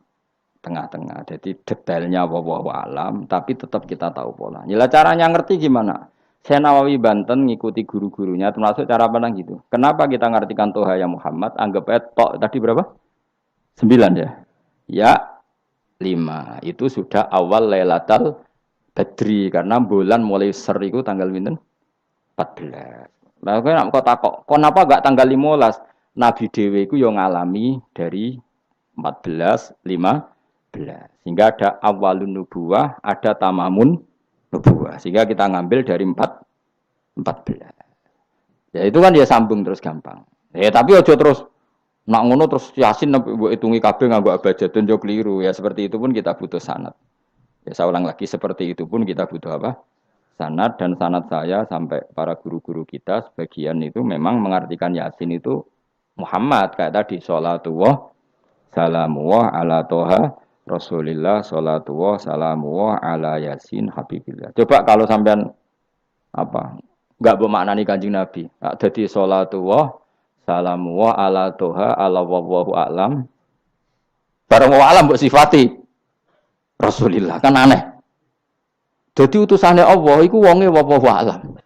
Tengah-tengah. Jadi detailnya wallahu alam tapi tetap kita tahu pola. Nila caranya ngerti gimana? Saya Nawawi Banten ngikuti guru-gurunya termasuk cara pandang gitu. Kenapa kita ngartikan Toha ya Muhammad? Anggap aja tok tadi berapa? 9 ya. Ya 5. Itu sudah awal Lailatul Badri karena bulan mulai ser itu tanggal pinten? 14. Lah kok takok, kenapa enggak tanggal 15? Nabi dhewe iku yo ngalami dari 14, 15. Sehingga ada awalun nubuwah, ada tamamun nubuwah. Sehingga kita ngambil dari 14. Ya itu kan dia sambung terus gampang. Tapi aja terus nak ngono terus Yasin mbok hitungi kabeh nganggo abjadun yo keliru. Ya seperti itu pun kita butuh sanad. Ya saya ulang lagi seperti itu pun kita butuh apa? Sanad, dan sanad saya sampai para guru-guru kita sebagian itu memang mengartikan Yasin itu Muhammad kayak tadi sholatullah salamullah ala Toha Rasulillah sholatullah salamullah ala Yasin Habibillah. Coba kalau sampean apa enggak bermaknani Kanjeng Nabi. Jadi sholatullah salamullah ala Toha ala wallahu a'lam. Barang wa alam mbok sifati Rasulillah kan aneh. Jadi utusannya Allah iku wonge wallahu a'lam.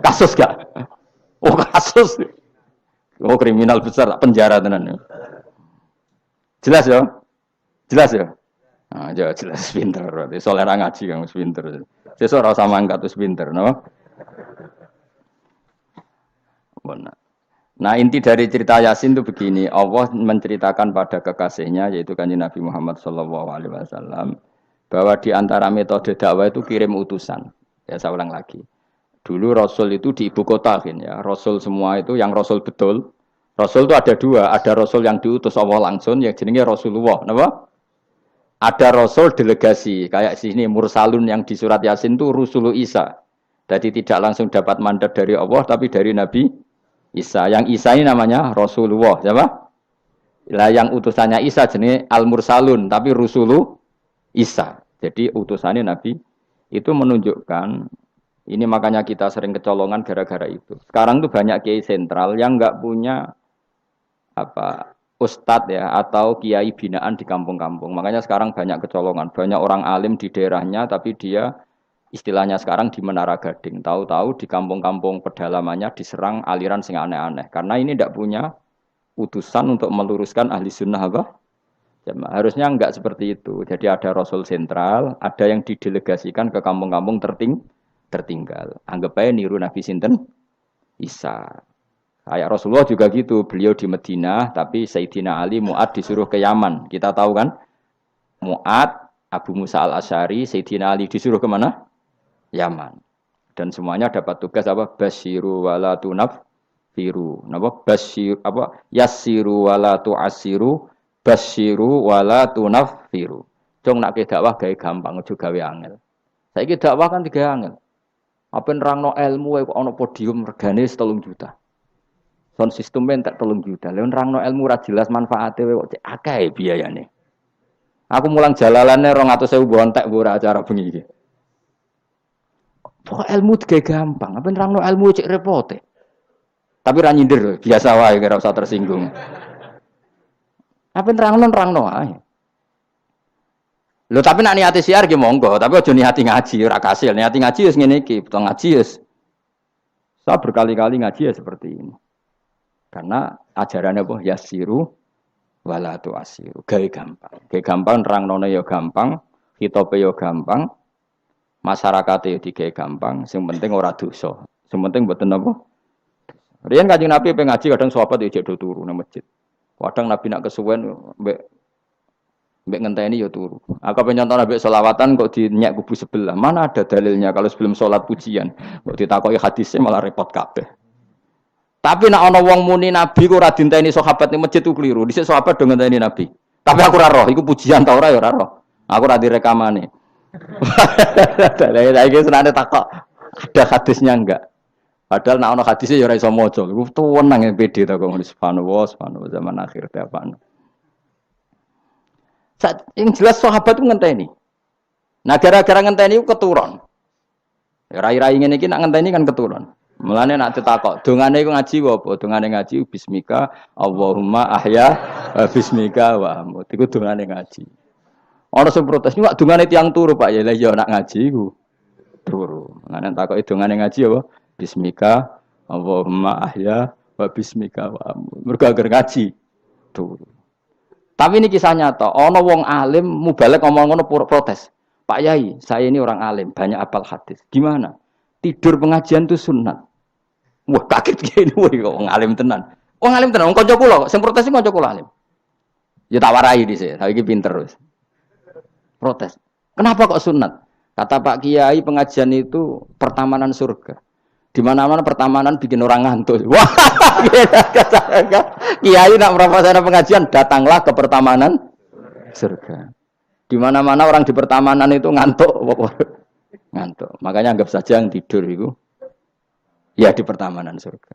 Kasus gak? Oh kasus. Oh kriminal besar penjara tenan. Jelas ya? Jelas ya? Nah, jelas pinter berarti. Solera ngaji kang pinter. Sesuk ora usah mangkat wis pinter, no? Benar. Nah, inti dari cerita Yasin itu begini, Allah menceritakan pada kekasihnya yaitu Kanjeng Nabi Muhammad sallallahu alaihi wasallam bahwa di antara metode dakwah itu kirim utusan. Ya saya ulang lagi. Dulu Rasul itu di ibu kota kan ya. Rasul semua itu yang Rasul betul. Rasul itu ada dua, ada Rasul yang diutus Allah langsung yang jenenge Rasulullah, napa? Ada Rasul delegasi, kayak sini Mursalun yang di surat Yasin itu Rusulu Isa. Jadi tidak langsung dapat mandat dari Allah tapi dari Nabi Isa. Yang Isa ini namanya Rasulullah, siapa? Lah yang utusannya Isa jenenge Al-Mursalun tapi Rusulu Isa. Jadi utusannya Nabi itu menunjukkan ini makanya kita sering kecolongan gara-gara itu. Sekarang tuh banyak kiai sentral yang enggak punya apa ustadz ya atau kiai binaan di kampung-kampung. Makanya sekarang banyak kecolongan, banyak orang alim di daerahnya tapi dia istilahnya sekarang di Menara Gading. Tahu-tahu di kampung-kampung pedalamannya diserang aliran sing aneh-aneh. Karena ini tidak punya utusan untuk meluruskan ahli sunnah apa? Harusnya enggak seperti itu. Jadi ada Rasul sentral, ada yang didelegasikan ke kampung-kampung tertinggal. Anggap aja niru Nabi Sinten Isa. Kayak Rasulullah juga gitu, beliau di Madinah, tapi Sayyidina Ali, Mu'ad disuruh ke Yaman. Kita tahu kan, Mu'ad, Abu Musa al-Asy'ari, Sayyidina Ali disuruh ke mana? Yaman. Dan semuanya dapat tugas apa? Basyiru wala tunaffiru. Napa? Basyir apa? Yassiru wala tu'assiru, basyiru wala tunaffiru. Cung nak ke dakwah gawe gampang, aja gawe angel. Saiki dakwah kan tiga angel. Apa nerangno ilmu kok ana podium regane 3 juta. Sound system entek 3 juta. Lha nerangno ilmu ora jelas manfaate kok cek akeh biayane. Aku mulang jalalane 200.000 bontek ora acara bengi iki. Pokok ilmu digawe gampang, apa nerangno ilmu cek repote. Tapi ra nyindir, biasa wae ora usah tersinggung. Apa nerangno ae. Lho tapi nak niati siar ki monggo, tapi aja niati ngaji ora kasil. Niati ngaji wis ngene iki, betul ngaji wis. Saya berkali-kali ngaji ya seperti ini. Karena ajarannya apa? Yasiru wala tu'asiru. Gawe gampang. Gawe gampang nerangno ya gampang, hitope ya gampang, masyarakate ya digawe gampang, sing penting ora dosa. Sing penting mboten apa? Riyen Kanjeng Nabi pengen ngaji kadang sahabat ya jek do turu nang masjid. Kadang Nabi nak kesuwen mbek ngenteni ya turu. Aku pengen contoh mbek selawatan kok dinyak kubu sebelah. Mana ada dalilnya kalau sebelum sholat pujian. Kok ditakoki hadisnya malah repot kabeh. Tapi nak ana wong muni Nabi ku ora dinteni sahabat ning masjid ku keliru. Dhisik sahabat do ngenteni Nabi. Tapi aku ora roh, iku pujian ta ora ya ora roh. Aku ora direkamane. Lah iki senane takok ada hadisnya enggak? Padahal nak ana hadisnya ya ora iso maca. Iku tuwenang pede ta kok subhanallah zaman akhir ta apa. Yang jelas sahabat itu ngenteni. Nah gara-gara ngenteni itu keturun. Rai-rai ngene iki nak ngenteni kan keturun. Mulane nak ditakok, dongane iku ngaji apa? Dongane ngaji bismika Allahumma ahya bismika wa amut. Iku dongane ngaji. Ana sing protes, "Ini kok dongane tiyang turu, Pak." Ya lah ya nak ngaji iku turu. Mulane takoki dongane ngaji apa? Bismika Allahumma ahya wa bismika wa amut. Mergo agar ngaji turu. Tapi ini kisah nyata. Ono wong alim mubalek ngomong ngono protes. Pak Yai, saya ini orang alim, banyak apal hadis. Gimana? Tidur pengajian itu sunat. Wah kaget gini, wah wong alim tenan. Wong alim tenan, wong kanca kula, sing protes iki kanca kula alim. Ya tak warai dhisik, saiki pinter wis. Protes. Kenapa kok sunat? Kata Pak Kiai pengajian itu pertamanan surga. Di mana-mana pertamanan bikin orang ngantuk. Wah, Kiai nak merasakan pengajian, datanglah ke pertamanan surga. Di mana-mana orang di pertamanan itu ngantuk, ngantuk. Makanya anggap saja yang tidur itu, ya di pertamanan surga.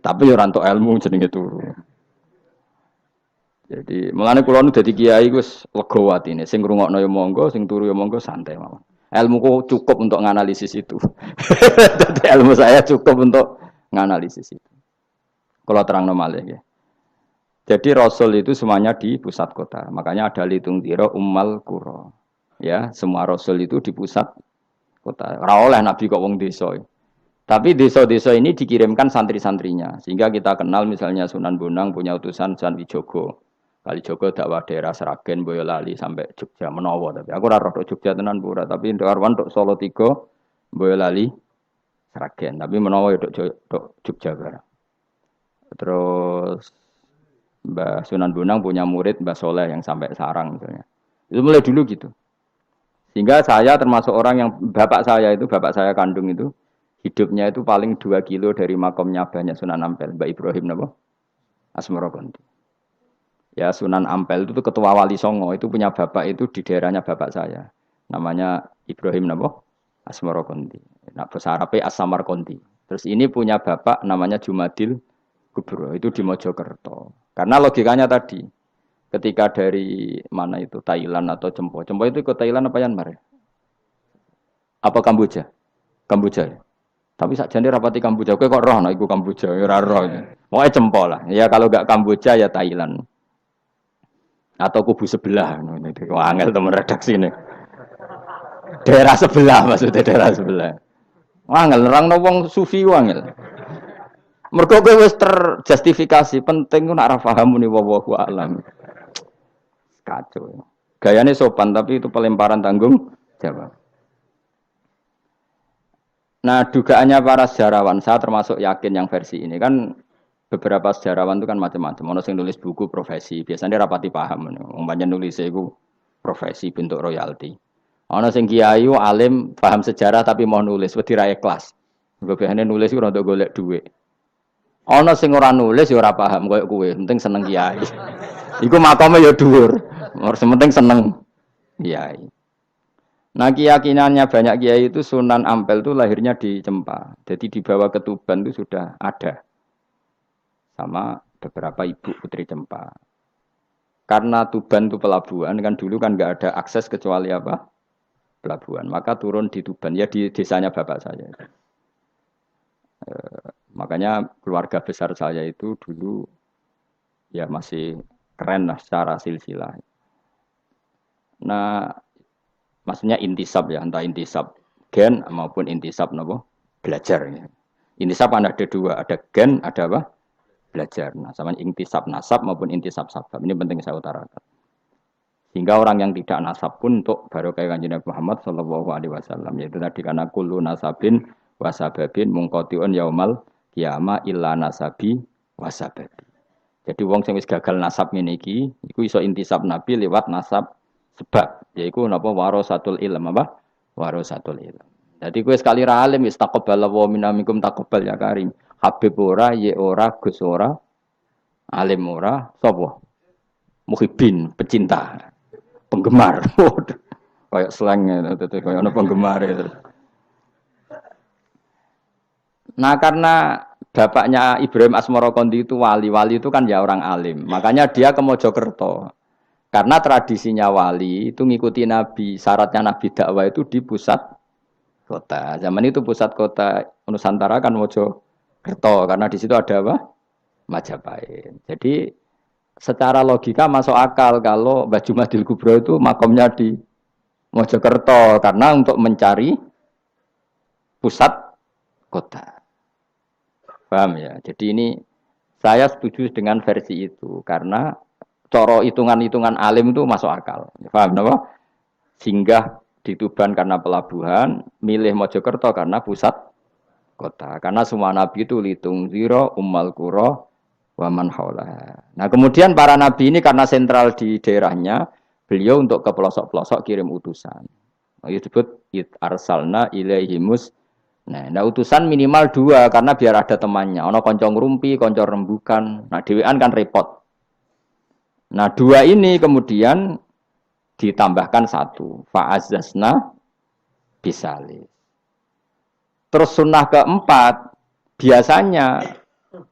Tapi orang untuk ilmu jenenge turu. Jadi, mulane kula nu dadi kiai wis lega atine. Sing ngrungokno ya monggo, sing turu ya monggo santai mawon. Ilmuku cukup untuk menganalisis itu. Jadi ilmu saya cukup untuk menganalisis itu. Kalau terang normal ya. Jadi Rasul itu semuanya di pusat kota. Makanya ada litung tiro ummal kuro. Ya, semua Rasul itu di pusat kota. Ora oleh Nabi kok wong desa. Tapi desa-desa ini dikirimkan santri-santrinya. Sehingga kita kenal misalnya Sunan Bonang punya utusan Sunan Wijogo. Kalijogo dakwah daerah Seragen, Boyolali sampai Jogja menawa tapi aku ora roh Jogja tenan pura tapi Karwan tok Solo 3, Boyolali, Seragen tapi menawa ya tok Jogja barang. Terus Mbah Sunan Bonang punya murid Mbah Soleh yang sampai Sarang misalnya. Itu mulai dulu gitu. Sehingga saya termasuk orang yang bapak saya kandung itu hidupnya itu paling 2 kilo dari makomnya banyak Sunan Ampel, Mbah Ibrahim napa? Asmara Konti. Ya Sunan Ampel itu ketua wali Songo itu punya bapak itu di daerahnya bapak saya. Namanya Ibrahim napa? Asmara Konti. Nah bahasa Arabnya As-Samar Konti. Terus ini punya bapak namanya Jumadil Kubro itu di Mojokerto. Karena logikanya tadi ketika dari mana itu Thailand atau Cempo. Cempo itu ke Thailand apa Myanmar? Apa Kamboja? Kamboja ya. Tapi sakjane rapati Kamboja kowe kok roh nek iku Kamboja ya ora roh. Pokoke Cempo lah. Ya kalau enggak Kamboja ya Thailand. Atau kubu sebelah, angel teman redaksi ini. Daerah sebelah maksudnya daerah sebelah. Angel nerang wong sufi angel. Mergo kowe wis terjustifikasi, penting ku nak ra paham muni wallahu alam. Kacau. Gayane sopan tapi itu pelemparan tanggung jawab. Nah, dugaannya para sejarawan, saya termasuk yakin yang versi ini kan beberapa sejarawan itu kan macam-macam. Ono sing nulis buku profesi, biasanya rapati paham. Umpamanya nulis itu profesi bentuk royalti. Ono sing kiai alim paham sejarah tapi mau nulis wedi ra ikhlas. Biasanya nulis itu untuk golek duit. Ono sing ora nulis ya ora paham koyo kowe, penting seneng kiai. Iku makome ya dhuwur. Penting seneng kiai. Nah keyakinannya banyak kiai itu Sunan Ampel itu lahirnya di Cempa. Jadi dibawa ke Tuban itu sudah ada. Sama beberapa ibu putri Cempa. Karena Tuban itu pelabuhan, kan dulu kan nggak ada akses kecuali apa? Pelabuhan. Maka turun di Tuban, ya di desanya bapak saya. Makanya keluarga besar saya itu dulu ya masih keren lah secara silsilah. Nah, maksudnya intisab ya, entah intisab gen maupun intisab nopo belajar. Ya. Intisab kan ada dua, ada gen, ada apa? Belajar. Nah, sama intisab nasab maupun intisab sabab. Ini penting saya utarakan. Sehingga orang yang tidak nasab pun untuk barokah kanjeng Nabi Muhammad sallallahu alaihi wasallam yaitu tadi karena kullu nasabin wasababin mungqatiun yaumal qiyamah illa nasabi wasababi. Jadi wong sing wis gagal nasab ngene iki iku iso intisab Nabi lewat nasab sebab yaiku napa warasatul ilm apa? Warasatul ilm. Jadi kowe sekali ra alim wis taqabbal wa minamikum taqabbal ya karim. Habib ora, ye ora, Gus ora, alim ora, sapa? Muhibbin, pecinta. Penggemar, kayak slangnya, kayak ada penggemar itu. Nah karena bapaknya Ibrahim Asmorokondi itu wali itu kan ya orang alim, makanya dia ke Mojokerto. Karena tradisinya wali itu ngikuti Nabi, syaratnya Nabi dakwah itu di pusat kota. Zaman itu pusat kota Nusantara kan Mojokerto, karena di situ ada apa? Majapahit. Jadi secara logika masuk akal kalau Mbah Jumadil Kubro itu makomnya di Mojokerto karena untuk mencari pusat kota. Paham ya? Jadi ini saya setuju dengan versi itu karena coro hitungan-hitungan alim itu masuk akal. Paham apa? Singgah di Tuban karena pelabuhan, milih Mojokerto karena pusat kota. Karena semua nabi itu litung ziro ummal qura waman haula. Nah kemudian para nabi ini karena sentral di daerahnya, beliau untuk ke pelosok-pelosok kirim utusan. Itu disebut arsalna ilaihimus. Nah utusan minimal 2 karena biar ada temannya. Ono konco ngrumpi, konco rembukan. Nah dhewean kan repot. Nah 2 ini kemudian ditambahkan 1. Fa'azzasna bisalih. Terus sunnah keempat biasanya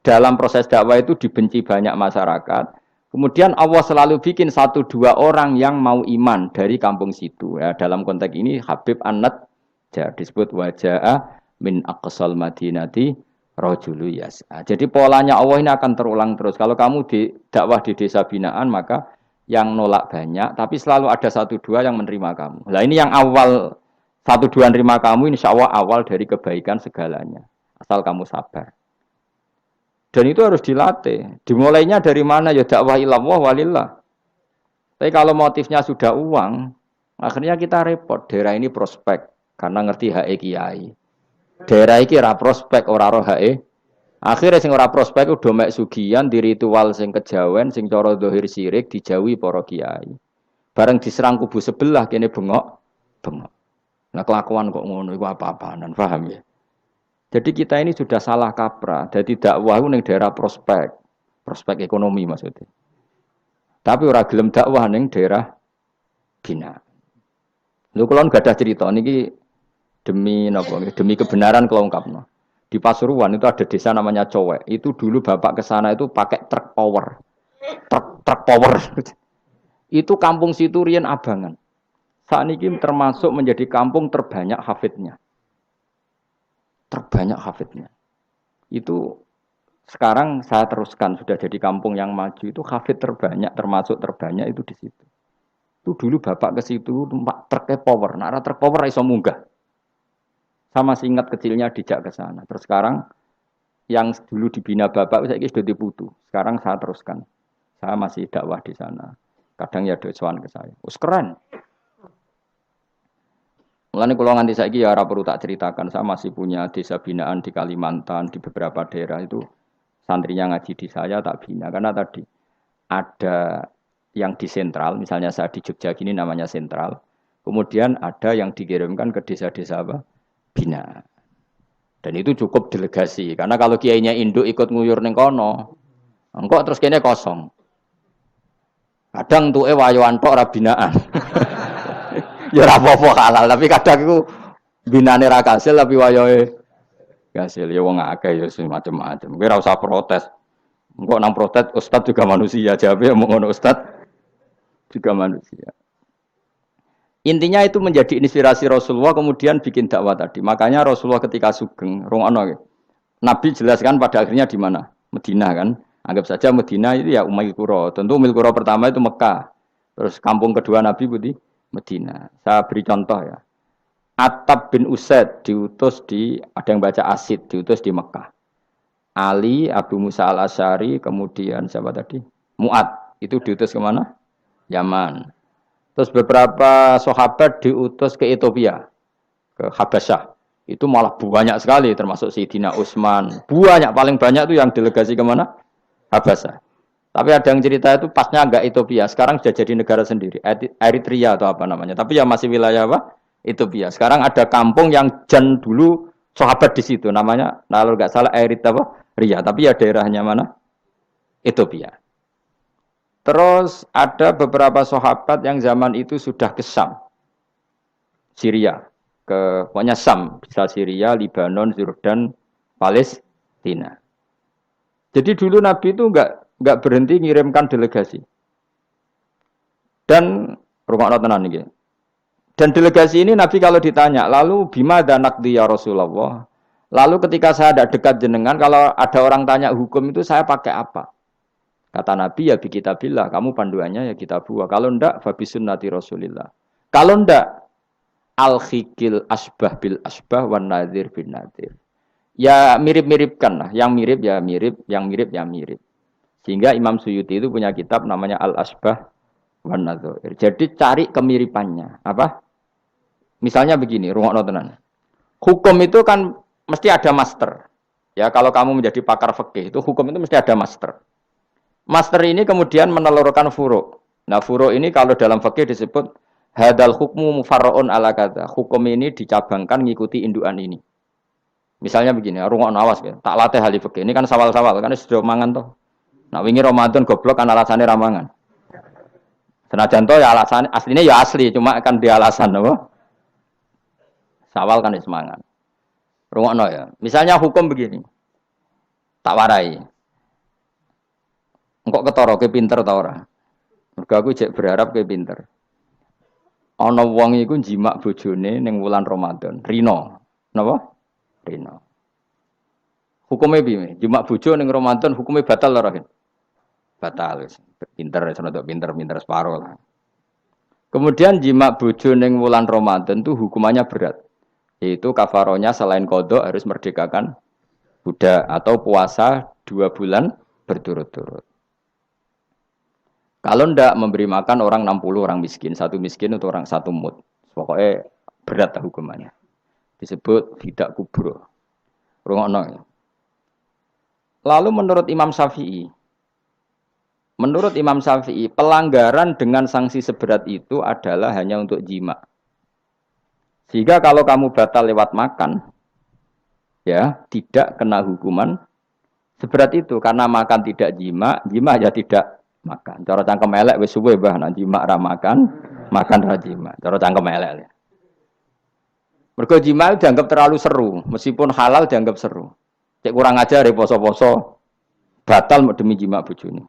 dalam proses dakwah itu dibenci banyak masyarakat. Kemudian Allah selalu bikin 1-2 orang yang mau iman dari kampung situ. Ya, dalam konteks ini Habib An-Nat disebut wajah min aqsal madinati rajulu yas'a. Jadi polanya Allah ini akan terulang terus. Kalau kamu di dakwah di desa binaan maka yang nolak banyak, tapi selalu ada 1-2 yang menerima kamu. Nah ini yang awal 1-2 menerima kamu insya Allah awal dari kebaikan segalanya. Asal kamu sabar. Dan itu harus dilatih. Dimulainya dari mana? Ya dakwah ilallah walillah. Tapi kalau motifnya sudah uang, akhirnya kita repot. Daerah ini prospek karena ngerti HE kiai. Daerah ini ora prospek ora roh HE. Akhirnya sing ora prospek udah mek sugihan di ritual sing kejawen, sing cara dohir sirik dijauhi para kiai. Bareng diserang kubu sebelah kene bengok. Nah kelakuan kok ngono iku apa-apaan, paham ya? Jadi kita ini sudah salah kaprah. Jadi dakwah ning daerah prospek ekonomi maksudnya. Tapi ora gelem dakwah ning daerah bina. Lho kula gak ada cerita niki demi napa? Demi kebenaran kula ungkapno. Di Pasuruan itu ada desa namanya Cowek. Itu dulu bapak ke sana itu pakai truk power. Truk power. Itu kampung situ riyen abangan. Saat ini termasuk menjadi kampung terbanyak hafidnya. Itu sekarang saya teruskan sudah jadi kampung yang maju itu hafid terbanyak termasuk terbanyak itu di situ. Itu dulu bapak ke situ numpak truk power, nak truk power iso munggah. Sama masih ingat kecilnya dijak ke sana. Terus sekarang yang dulu dibina bapak saya sudah diputu. Sekarang saya teruskan. Saya masih dakwah di sana. Kadang ya doawan ke saya. Keren. Mulane kula nganti saiki ya ora perlu tak ceritakan, saya masih punya desa binaan di Kalimantan, di beberapa daerah itu santrinya ngaji di saya tak bina karena tadi ada yang di sentral, misalnya saya di Jogja gini namanya sentral. Kemudian ada yang dikirimkan ke desa-desa apa? Bina. Dan itu cukup delegasi karena kalau kiainya induk ikut nguyur ning kono, engko terus kene kosong. Kadang tuke wayoan tok ora binaan. Ya ora apa-apa halal, tapi kadang iku binane ra kasil tapi wayahe kasil. Ya wong akeh ya macam-macam. Kowe ora usah protes. Engko nang protes ustaz juga manusia, jawabe mung ngono ustaz juga manusia. Intinya itu menjadi inspirasi Rasulullah kemudian bikin dakwah tadi. Makanya Rasulullah ketika sugeng, rungono Nabi jelaskan pada akhirnya di mana? Madinah kan. Anggap saja Madinah itu ya Umayyah Qura. Tentu Umayyah Qura pertama itu Mekah. Terus kampung kedua Nabi Budi Medina. Saya beri contoh ya. Attab bin Usaid diutus ada yang baca Asid, diutus di Mekah. Ali, Abu Musa al-Asy'ari, kemudian siapa tadi? Mu'ad, itu diutus kemana? Yaman. Terus beberapa sahabat diutus ke Ethiopia, ke Habasyah. Itu malah banyak sekali, termasuk Sayyidina Utsman. Banyak, paling banyak itu yang delegasi kemana? Habasyah. Tapi ada yang cerita itu pasnya enggak Ethiopia, sekarang sudah jadi negara sendiri, Eritrea atau apa namanya. Tapi ya masih wilayah apa? Ethiopia. Sekarang ada kampung yang jan dulu sahabat di situ, namanya, kalau enggak salah Eritrea, tapi ya daerahnya mana? Ethiopia. Terus ada beberapa sahabat yang zaman itu sudah ke Syam, Syria, pokoknya Syam, bisa Syria, Lebanon, Yordan, Palestina. Jadi dulu Nabi itu enggak berhenti ngirimkan delegasi. Dan rumah tenan iki. Dan delegasi ini Nabi kalau ditanya, lalu bima danakdi ya Rasulullah. Lalu ketika saya ada dekat jenengan, kalau ada orang tanya hukum itu saya pakai apa? Kata Nabi ya bi kitabillah, kamu panduannya ya kitabullah. Kalau ndak fa bi sunnati Rasulillah. Kalau ndak al-khikil asbah bil asbah wan nadhir bin nadhir. Ya mirip-miripkan lah, yang mirip ya mirip, yang mirip ya mirip. Sehingga Imam Suyuti itu punya kitab namanya Al-Asbah wan Nadhair. Jadi cari kemiripannya. Apa? Misalnya begini, rungokno tenan. Hukum itu kan mesti ada master. Ya, kalau kamu menjadi pakar fikih itu hukum itu mesti ada master. Master ini kemudian menelurkan furu'. Nah, furu' ini kalau dalam fikih disebut hadal hukmu mufarra'un ala kadza. Hukum ini dicabangkan ngikuti indukan ini. Misalnya begini, rungokno awas ya. Tak latih ahli fikih. Ini kan sawal-sawal kan sudah mangan toh. Nah, wingi Ramadan goblok kan alasannya ramangan. Senajan to ya alasan aslinya ya asli, cuma kan dia alasan apa? Sawal kan semangat. Rungokno ya. Misalnya hukum begini. Tak warai. Engkok ketara ke pinter ta ora? Mergo aku jek berharap ke pinter. Ana wong iku jimak bojone ning wulan Ramadan, rino. Napa? Rino. Hukumnya piye? Jimak bojo ning Ramadan hukumnya batal ora? Batal. Pinter, senodok pinter separuh lah. Kemudian jimak bojo ning wulan Ramadan itu hukumannya berat. Yaitu kafaronya selain kodok harus merdekakan budak atau puasa 2 bulan berturut-turut. Kalau ndak memberi makan orang 60 orang miskin, satu miskin untuk orang satu mud. Pokoknya berat lah hukumannya. Disebut tidak kubro. Rungokno. Lalu menurut Imam Syafi'i, pelanggaran dengan sanksi seberat itu adalah hanya untuk jima. Sehingga kalau kamu batal lewat makan, ya tidak kena hukuman seberat itu. Karena makan tidak jima ya tidak makan. Cara cangkem elek wis suwe bah nang jima ra makan ra jima. Cara cangkem elek. Mergo jima dianggap terlalu seru, meskipun halal dianggap seru. Cek kurang ajar poso-poso batal demi jima bojone.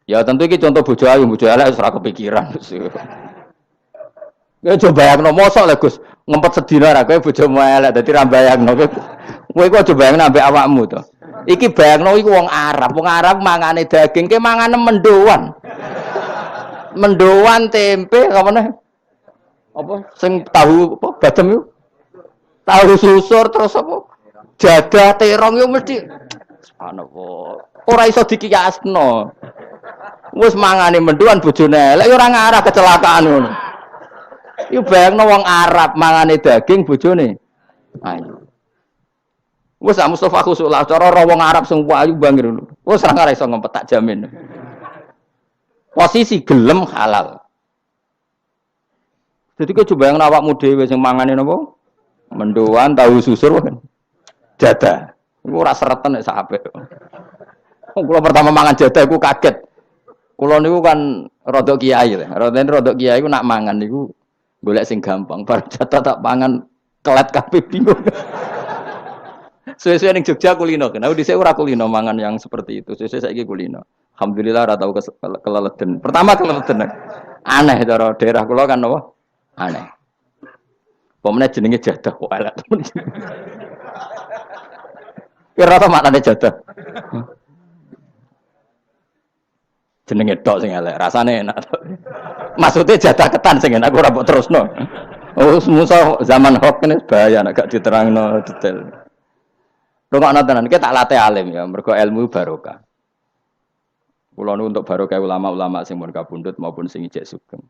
Ya tentu ini contoh bojo ayu elek ora kepikiran. Ya coba bayangno mosok lho Gus, ngempet sedina ra kowe bojomu elek dadi ra bayangno. Kowe kok coba bayangno ambek awakmu to. Iki bayangno iku wong Arab mangane daging ke mangane mendoan. Mendoan tempe apa meneh? Apa sing tahu apa badem yo? Tahu susur terus apa? Jadah terong yo mesti subhanallah. Ora iso dikiyasno. Wis mangane menduan bojone elek ya ora ngarah kecelakaan ngono. Iku bayangno wong Arab mangane daging bojone ayu. Wis Mustafa khusuk lah cara wong Arab sing ayu bangir ngono. Wis ora ngarah iso ngempet tak jamin. Posisi gelem halal. Jadi kok coba yang awakmu dhewe sing mangane napa? Menduan tahu susur kan. Jadah. Iku ora sereten nek sahabe. Kula pertama mangan jadah iku kaget. Kula niku kan rodok kiai lho. Rodok kiai iku nak mangan niku golek sing gampang. Bar jatah tak pangan kelet kabeh bingung. Suwe-suwe ning Jogja kulino. Nah, dhisik ora kulino mangan yang seperti itu. Suwe-suwe saiki kulino. Alhamdulillah ora tau keleleden. Pertama keleleden. Aneh cara daerah kula kan apa? Aneh. Pomene jenenge jadah kok elek temen. Kira apa maknane jadah? Jenenge tok sing elek, rasane enak. Maksudnya jatah ketan sing enak ora mbok terusno. Oh, musuh zaman hoax ini bahaya nek gak diterangno detail. Rungokno tenan, iki tak latih alim ya, mergo ilmu barokah. Kula nu untuk barokah ulama-ulama sing mun kabundut maupun sing ijek sugeng.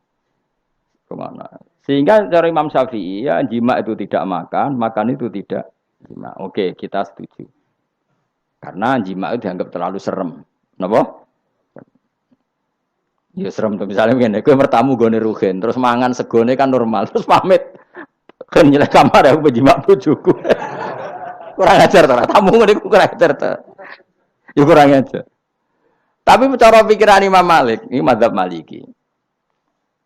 Kemana? Sehingga cara Imam Syafi'i ya jima itu tidak makan itu tidak jima. Oke, kita setuju. Karena jima itu dianggap terlalu serem. Napa? Ya serem tuh misalnya begini, gue bertamu gue rugen, terus mangan segone kan normal, terus pamit, kan nyelek kamar aku berjimak bujuku, kurang ajar tuh, tamu gue kurang ajar tuh, ya kurang ajar. Tapi cara pikiran Imam Malik, ini mazhab Maliki,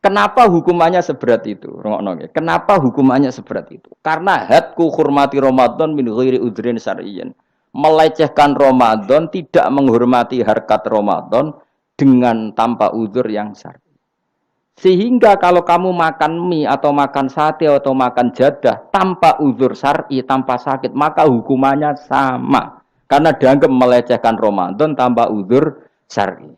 kenapa hukumannya seberat itu? Kenapa hukumannya seberat itu? Karena hadku hormati Ramadan min ghairi udhrin syar'iyyin, melecehkan Ramadan, tidak menghormati harkat Ramadan dengan tanpa uzur yang syar'i. Sehingga kalau kamu makan mie atau makan sate atau makan jadah tanpa uzur syar'i, tanpa sakit, maka hukumannya sama. Karena dianggap melecehkan Ramadan tanpa uzur syar'i.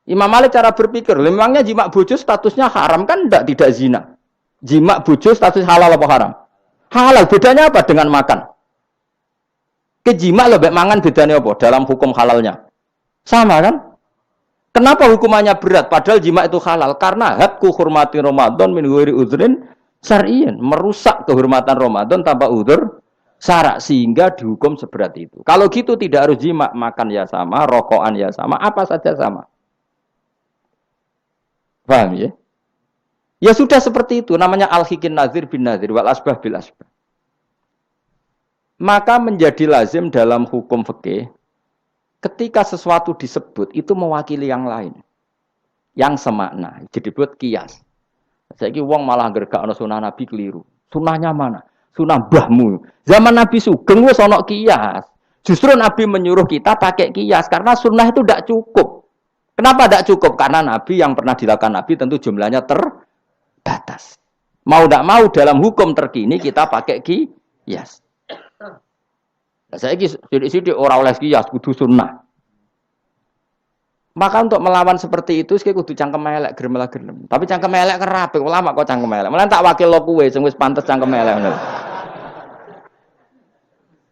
Imam Malik cara berpikir, memangnya jima bojo statusnya haram kan tidak zina. Jima bojo status halal apa haram? Halal, bedanya apa dengan makan? Kejima lebih mangan bedanya apa dalam hukum halalnya? Sama kan? Kenapa hukumannya berat? Padahal jima itu halal. Karena hakku hormati Ramadan min ghairi udhrin syar'iyyin. Merusak kehormatan Ramadan tanpa udhur syarak. Sehingga dihukum seberat itu. Kalau gitu tidak harus jima. Makan ya sama, rokokan ya sama, apa saja sama. Paham ya? Ya sudah seperti itu. Namanya al-hikin nazir bin nazir. Wal asbah bil asbah. Maka menjadi lazim dalam hukum fikih. Ketika sesuatu disebut, itu mewakili yang lain. Yang semakna. Jadi buat kias. Saiki wong malah gergakno sunah Nabi keliru. Sunahnya mana? Sunah mbahmu. Zaman Nabi Sugeng wis ana kias. Justru Nabi menyuruh kita pakai kias. Karena sunnah itu tidak cukup. Kenapa tidak cukup? Karena Nabi yang pernah dilakukan Nabi tentu jumlahnya terbatas. Mau tidak mau dalam hukum terkini kita pakai kias. Saya sidik-sidik orang oleh kias kudu sunnah. Maka untuk melawan seperti itu saya kudu cangkem elek gerem. Tapi cangkem elek kerapik ulama kok cangkem elek. Malah tak wakil lo kowe sing wis pantes cangkem elek ngono.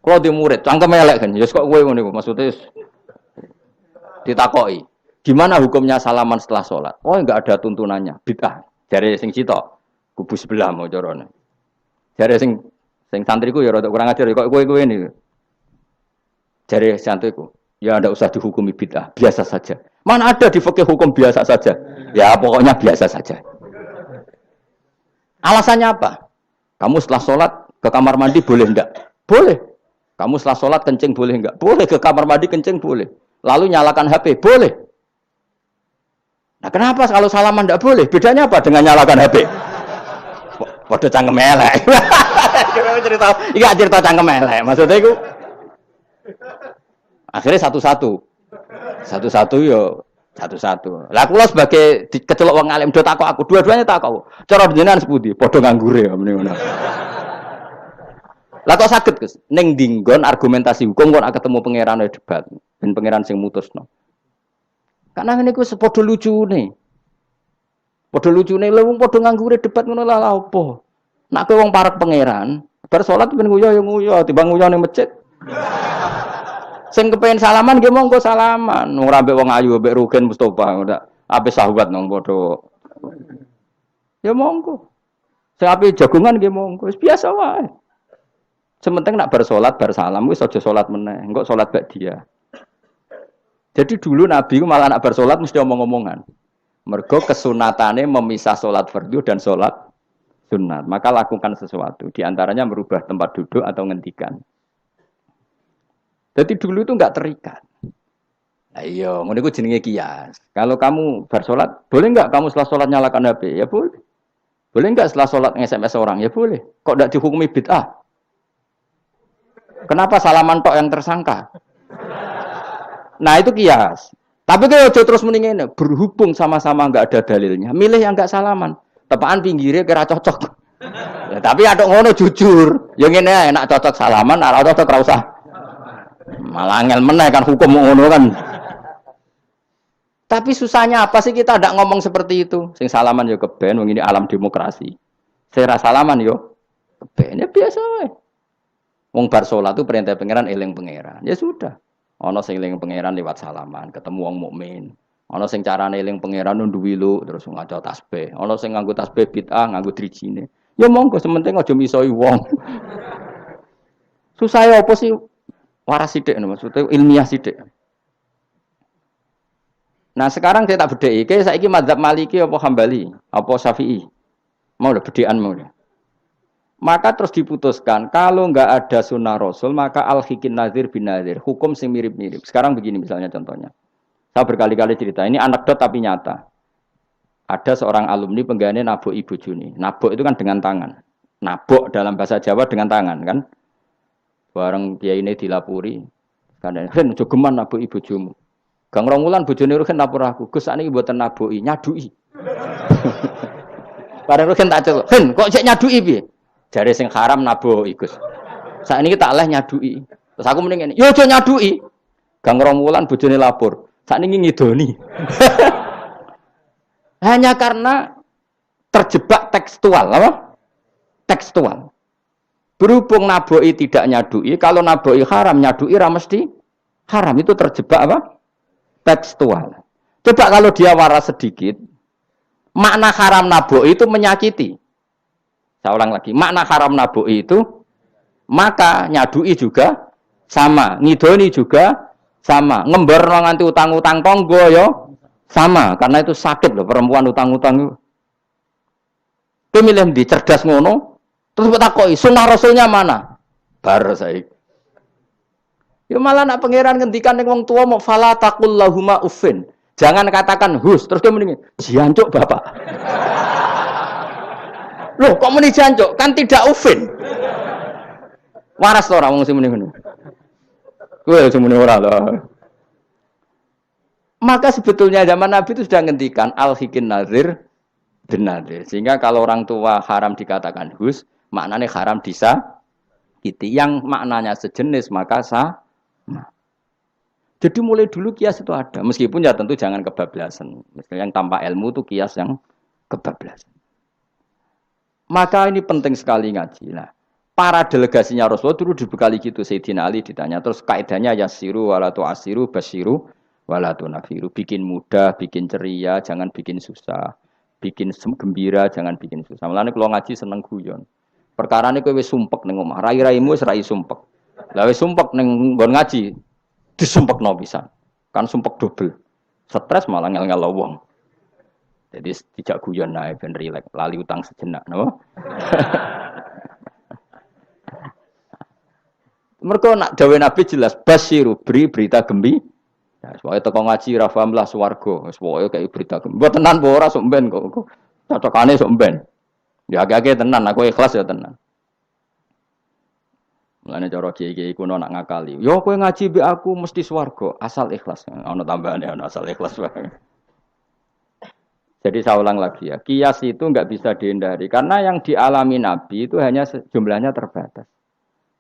Kalau di murid cangkem elek kan, ya kok kowe ngono iku maksudnya ditakoki. Gimana hukumnya salaman setelah sholat? Oh enggak ada tuntunannya, bid'ah. Jare sing cita kubu sebelah mau carane. Jare sing santriku ya rada kurang ajar kok kowe ini. Jare santriku, ya ndak usah dihukumi bid'ah, biasa saja. Mana ada di fikih hukum biasa saja? Ya pokoknya biasa saja. Alasannya apa? Kamu setelah sholat ke kamar mandi boleh enggak? Boleh. Kamu setelah sholat kencing boleh enggak? Boleh. Ke kamar mandi kencing boleh. Lalu nyalakan HP boleh. Nah kenapa kalau salaman enggak boleh? Bedanya apa dengan nyalakan HP? Waduh cangkem elek. Iki cerita cangkem elek. Maksudnya itu akhirnya satu-satu yo satu-satu. Lah kula sebagai kecelok wong alim do takok aku, dua-duanya takok. Cara jenengan sepundi? Padha nganggure ya mrene ngono. Lah kok saged Gus ning dinggon argumentasi hukum kok ketemu pangeran debat ben pangeran sing mutusno. Karena niku sepadha lucune. Padha lucune lho wong padha nganggure debat ngono lah apa. Nek kowe wong parek pangeran, bar salat ben nguyu ya nguyu, timbang nguyu ning masjid. Sing kepengin salaman nggih monggo salaman. Ora mbek wong ayu mbek Rugen Mustofa ndak ape sahabat nang padha. Ya monggo. Sing ape jagongan nggih monggo. Wis biasa wae. Sementing nak bar salat bar salam wis aja salat meneh. Engko salat bak dia. Jadi dulu Nabi ku malah nak bar salat mesti omong-omongan. Mergo kesunatane memisah salat fardu dan salat sunat. Maka lakukan sesuatu. Di antaranya merubah tempat duduk atau ngendikan. Jadi dulu itu enggak terikat. Nah, iya, ngono iku jenenge kias. Kalau kamu bersolat, boleh enggak kamu setelah solat nyalakan HP? Ya boleh. Boleh enggak setelah solat nge-SMS orang? Ya boleh. Kok enggak dihukumi bid'ah? Kenapa salaman tok yang tersangka? Nah, itu kias. Tapi kalau terus mendingin berhubung sama-sama enggak ada dalilnya, milih yang enggak salaman. Tepaan pinggirnya kira cocok. Ya, tapi ada ngono jujur. Yang ini enak cocok salaman, ora cocok ora usah. Malah angel meneh kan hukum ngono kan. Tapi susahnya apa sih kita tidak ngomong seperti itu? Sing salaman yo keben, wong ini alam demokrasi. Saya salaman yo keben ya biasa wae. Wong bar salat itu perintah pangeran eling pangeran. Ya sudah. Ana sing eling pangeran lewat salaman, ketemu wong mukmin. Ana sing carane eling pangeran nduwilu terus ngaca tasbih. Ana sing nganggo tasbih bid'ah, nganggo drijine. Ya monggo sementing aja misoi wong. Susah ya apa sih? Waras sithik maksudnya ilmiah sithik. Nah sekarang saya tak bedai, kayak saya ini mazhab Maliki apa Hambali, apa Syafi'i, mau udah bedean mau udah. Maka terus diputuskan kalau nggak ada sunnah Rasul maka al-hikin nazir bin nazir, hukum sing mirip-mirip. Sekarang begini misalnya contohnya, saya berkali-kali cerita, ini anekdot tapi nyata. Ada seorang alumni penggaweane nabok ibu Juni, nabok itu kan dengan tangan, nabok dalam bahasa Jawa dengan tangan kan. Bareng dia ini dilapuri, karena kan jogeman nabok ibu Jumu. Gang Rongulan bojone Ruhin lapor aku, Gus sakniki mboten naboki, nyaduki. Bareng Ruhin tak celuk, "Hen, kok cek nyaduki piye?" Jare sing haram naboki, Gus. Sakniki tak leh nyaduki. Terus aku mending ngene, "Yo aja nyaduki." Gang Rongulan bojone lapor, sakniki ngidoni. Hanya karena terjebak tekstual, apa? Tekstual. Berhubung naboki tidak nyaduki, kalau naboki haram, nyaduki ra mesti haram, itu terjebak apa? Tekstual. Coba kalau dia waras sedikit, makna haram naboi itu menyakiti. Saya ulang lagi, makna haram naboi itu, maka nyadui juga sama, ngidoni juga sama, ngember nganti utang-utang tonggo yo sama, karena itu sakit loh perempuan utang-utang. Pemilih di cerdas ngono, terus bertakoi, sunnah rasulnya mana? Bar saya. Ya malah nak pangeran ngendikan ning wong tua mau fala taqul lahuma uffin. Jangan katakan hus, terus dia mendingin jancuk Bapak. Loh, kok muni jancuk? Kan tidak uffin. Waras to ora wong sing muni ngono. Kowe sing muni ora lho. Maka sebetulnya zaman Nabi itu sudah ngendikan al-hikin nazir bin nazir. Sehingga kalau orang tua haram dikatakan hus, maknanya haram disakiti. Yang maknanya sejenis maka sah. Nah, jadi mulai dulu kias itu ada, meskipun ya tentu jangan kebablasan. Misalnya yang tanpa ilmu itu kias yang kebablasan. Maka ini penting sekali ngaji. Nah, para delegasinya Rasulullah dulu dibekali gitu. Sayyidina Ali ditanya, terus kaidahnya yasiru walatu asiru basiru walatu nafiru. Bikin mudah, bikin ceria, jangan bikin susah. Bikin gembira, jangan bikin susah. Mulane kalau ngaji seneng guyon. Perkara ini kowe wis sumpek ning omah, rai-raimu wis rai sumpek. Lah wis sumpek ning nggon ngaji disumpekno pisan. Kan sumpek dobel. Stres malah ngel-ngel wong. Jadi tidak guyon nae ben rileks, lali utang sejenak, napa? Mergo nak dawuh Nabi jelas basyiru beri berita gembira. Ya pokoke teko ngaji ra paham lah swarga, wis pokoke kayak berita gembira. Mboten tenan apa ora sok mben kok. Cocokane sok mben. Ya agak-agak tenan, aku ikhlas ya tenan. Mulane cara kiai-kiai kuno nak ngakali. Yo kowe ngaji mbek aku mesti swarga, asal ikhlas. Ana tambahane ana asal ikhlas wae. Jadi saya ulang lagi ya, kias itu enggak bisa dihindari karena yang dialami Nabi itu hanya jumlahnya terbatas.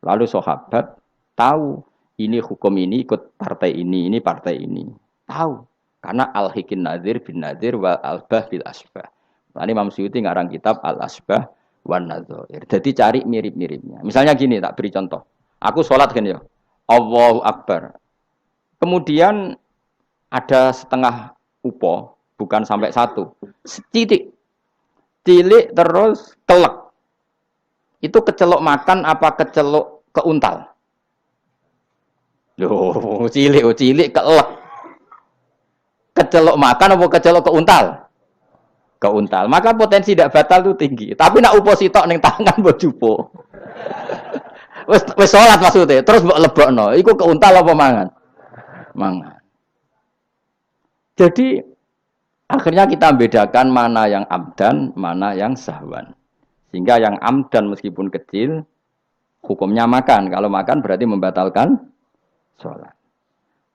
Lalu sahabat tahu ini hukum ini ikut partai ini partai ini. Tahu karena al-hikin nazir bin nazir wal albah bil asbah. Lalu Imam Suyuti ngarang kitab al-asbah wan nadzair. Jadi cari mirip-miripnya. Misalnya gini, tak beri contoh. Aku sholat kan ya. Allahu Akbar. Kemudian ada setengah upo, bukan sampai satu. Titik. Cilik terus telek. Itu kecelok makan apa kecelok keuntal? Loh, cilik kelek. Kecelok makan apa kecelok keuntal? Keuntal. Maka potensi tidak batal itu tinggi. Tapi nak upo sitok ning tangan mbok jupo. Wis salat maksudnya, terus mbok lebokno. Iku keuntal apa mangan? Mangan. Jadi akhirnya kita bedakan mana yang amdan, mana yang sahwan. Sehingga yang amdan meskipun kecil hukumnya makan. Kalau makan berarti membatalkan sholat.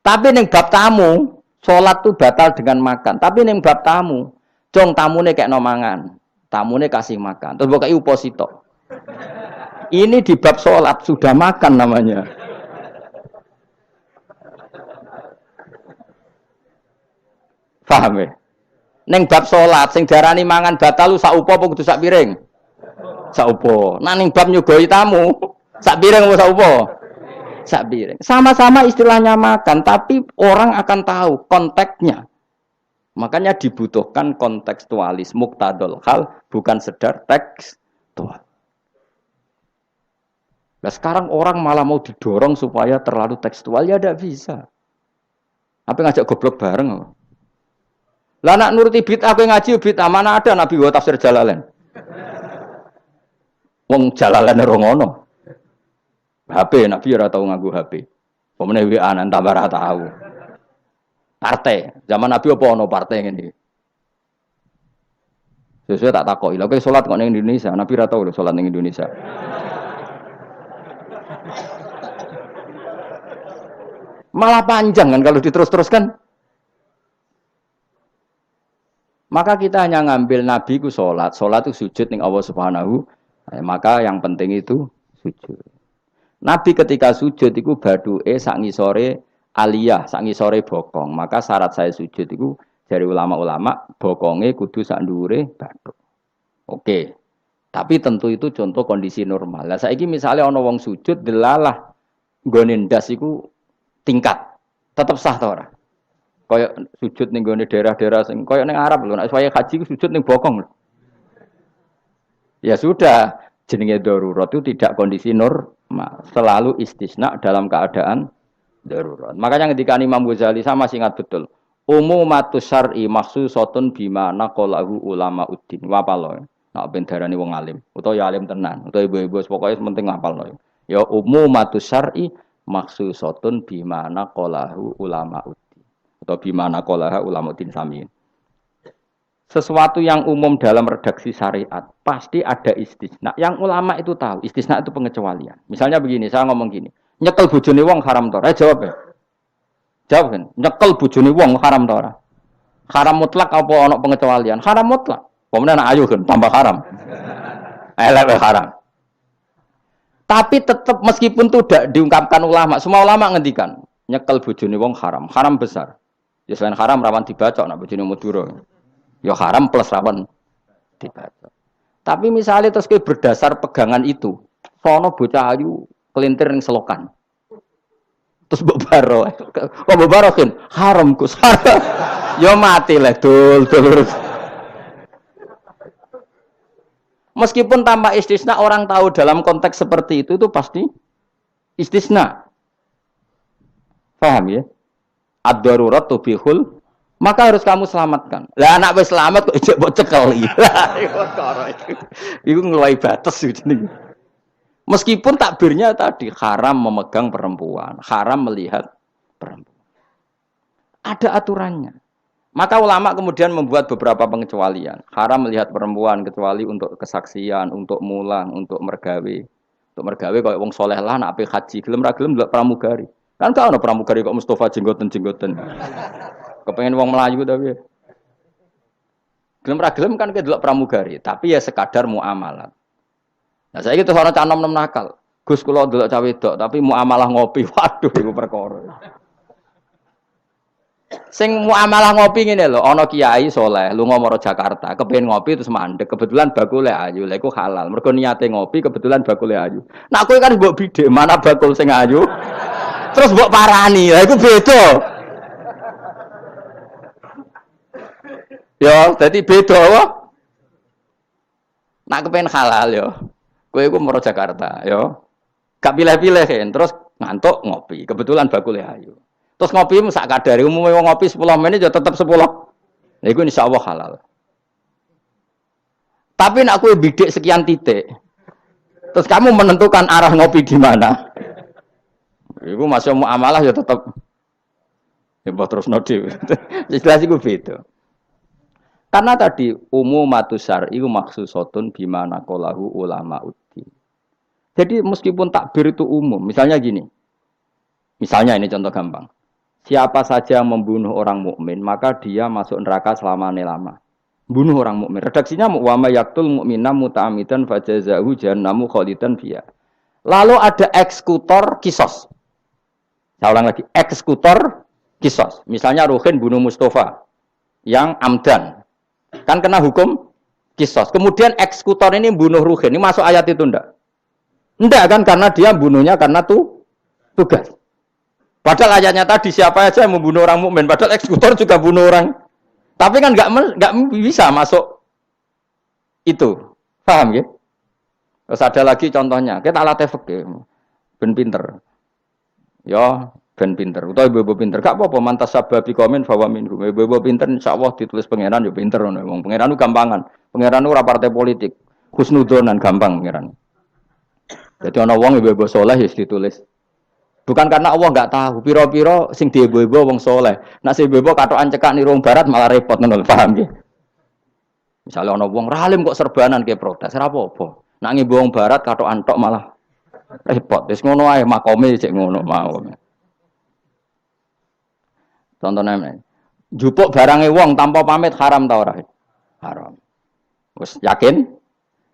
Tapi ning bab tamu, sholat itu batal dengan makan. Tapi ning bab tamu, jong tamune kayak nomangan, tamune kasih makan. Terus bukai uposito. Ini di bab sholat sudah makan namanya. Paham ya? Neng bab salat sing diarani mangan batal sak upo apa kudu sak piring? Sak upo. Nah ning bab nyugoi tamu, sak piring apa sak upo? Sak piring. Sama-sama istilahnya makan, tapi orang akan tahu konteksnya. Makanya dibutuhkan kontekstualis muktadol hal, bukan sekedar tekstual. Nah sekarang orang malah mau didorong supaya terlalu tekstual, ya tidak bisa. Apa ngajak goblok bareng? Lah nak nuruti bid'ah kowe ngaji bid'ah, mana ada Nabi wa tafsir Jalalain. Wong Jalalain ora ngono. HP Nabi ora tau nganggo HP. Pemene WA nang tambah ora tau. Partai, zaman Nabi apa ono partai ngene iki. Sesuai tak takoki. Lha kowe salat kok ning Indonesia, Nabi ora tau lho salat ning Indonesia. Malah panjang kan kalau diterus-teruskan. Maka kita hanya ngambil Nabi ku sholat itu sujud ning Allah Subhanahu. Maka yang penting itu sujud. Nabi ketika sujud itu baduke sak ngisore aliyah, sak ngisore bokong. Maka syarat saya sujud itu dari ulama-ulama bokonge kudu sak ndhuure bathuk. Oke. Tapi tentu itu contoh kondisi normal. Lah saiki misalnya ana wong sujud delalah nggone ndas iku tingkat. Tetap sah ta ora? Kaya sujud ning gone daerah-daerah sing kaya ning Arab lho, nek saya haji sujud ning bokong lho. Ya sudah, jenenge darurat itu tidak kondisi normal, selalu istisna dalam keadaan darurat. Makanya ketika Imam Ghazali sama masih ingat betul. Umumatus syar'i makhsusatun bima naqalahu ulama uddin. Wapalo. Nek ben darani wong alim, utawa ya alim tenan, utawa ibu-ibu pokoke penting ngapalno. Ya umumatus syar'i makhsusatun bima naqalahu ulama uddin. Atau bimana qolaha ulamaudin samiin. Sesuatu yang umum dalam redaksi syariat pasti ada istisna. Yang ulama itu tahu, istisna itu pengecualian. Misalnya begini, saya ngomong gini, nyekel bojone wong haram ta ora? Jawab ya. Jawab kan, nyekel bojone wong haram ta ora? Haram mutlak apa ana pengecualian? Haram mutlak. Pemenang ayu kan tambah haram. Elek haram. Tapi tetap meskipun itu tidak diungkapkan ulama, semua ulama ngendikan nyekel bojone wong haram, haram besar. Ya selain haram rawan dibacok nak bojone Madura. Ya haram plus rawan dibacok. Tapi misalnya terus berdasar pegangan itu, sono bocah ayu kelintir ning selokan. Terus mbok baro. Kok mbok barokin? Haram Gus. Ya mati lah dul. Meskipun tanpa istisna orang tahu dalam konteks seperti itu pasti istisna. Paham ya? Ad-darurat tubihul, maka harus kamu selamatkan. Lah anak wis selamat kok ijek mbok cekel iki. Iku ngeluai batas jenenge. Meskipun takbirnya tadi haram memegang perempuan, haram melihat perempuan. Ada aturannya. Maka ulama kemudian membuat beberapa pengecualian. Haram melihat perempuan kecuali untuk kesaksian, untuk mulang, untuk mergawe. Untuk mergawe kaya wong saleh lah nek ape haji, gelem ra gelem ndelok pramugari. Kan gak ono pramugari kok Mustafa jenggoten-jenggoten. Kepengen wong Melayu tapi. Gelem ra gelem kan ke delok pramugari, tapi ya sekadar muamalah. Nah saiki terus ana cah nom-nom nakal. Gus kula delok cah wedok tapi muamalah ngopi. Waduh iku perkara. Sing muamalah ngopi ngene lho, ana kiai saleh lunga maro Jakarta, kepengin ngopi terus mandek, kebetulan bakule ayu. Lha iku halal. Mergo niate ngopi kebetulan bakule ayu. Nak kowe kan mbok bidhe, mana bakul sing ayu? Terus mbok parani, lha iku beda. Ya, dadi beda wae. Nak kepen halal ya. Kowe iku maro Jakarta, ya. Gak pilih-pilih kan, terus ngantuk ngopi. Kebetulan bakule ayu. Terus ngopi sak kadare, umume wong ngopi 10 menit ya tetep 10. Lha iku insyaallah halal. Tapi nak kowe bidik sekian titik. Terus kamu menentukan arah ngopi di mana? Iku masih muamalah ya tetap ya terus nodi. Jelas iku beda. Karena tadi umumatus syar'i iku makhsusatun bimana qalahu ulama uddin. Jadi meskipun takbir itu umum, misalnya gini. Misalnya ini contoh gampang. Siapa saja yang membunuh orang mukmin, maka dia masuk neraka selama-lama. Bunuh orang mukmin. Redaksinya wa may yaqtul mu'mina muta'ammidan fajazahu jahannamu khalidan fiha. Lalu ada eksekutor kisos. Saya ulang lagi, eksekutor kisos. Misalnya Ruhin bunuh Mustafa. yang amdan. Kan kena hukum kisos. Kemudian eksekutor ini bunuh Ruhin. Ini masuk ayat itu ndak? Ndak kan karena dia bunuhnya karena tugas. Padahal ayatnya tadi siapa aja yang membunuh orang mukmin. Padahal eksekutor juga bunuh orang. Tapi kan nggak bisa masuk itu. Paham ya? Terus ada lagi contohnya. Kita latih fikih. Ben pinter. Ya, ben pinter. Utawa ibu pinter. Gak apa-apa mantas sababi komen bahwa minhum. Ibu pinter insyaallah ditulis pangeran yo pinter ngono. Wong pangeran ku gampangan. Pangeran ora partai politik. Husnudzon gampang pangeran. Jadi ana wong ibu saleh wis ditulis. Bukan karena Allah enggak tahu. Piro-piro sing diibu-ibu wong saleh. Nek sing ibu katokan cekak niru wong barat malah repot ngono, paham nggih? Misalnya ana wong ralim kok serbanan ke protes, ora apa-apa. Nek ngibu wong barat katokan tok malah repot. Wis ngono ae makome cek ngono mau. Contohnya, jupuk barange wong tanpa pamit haram ta ora? Haram. Wis yakin?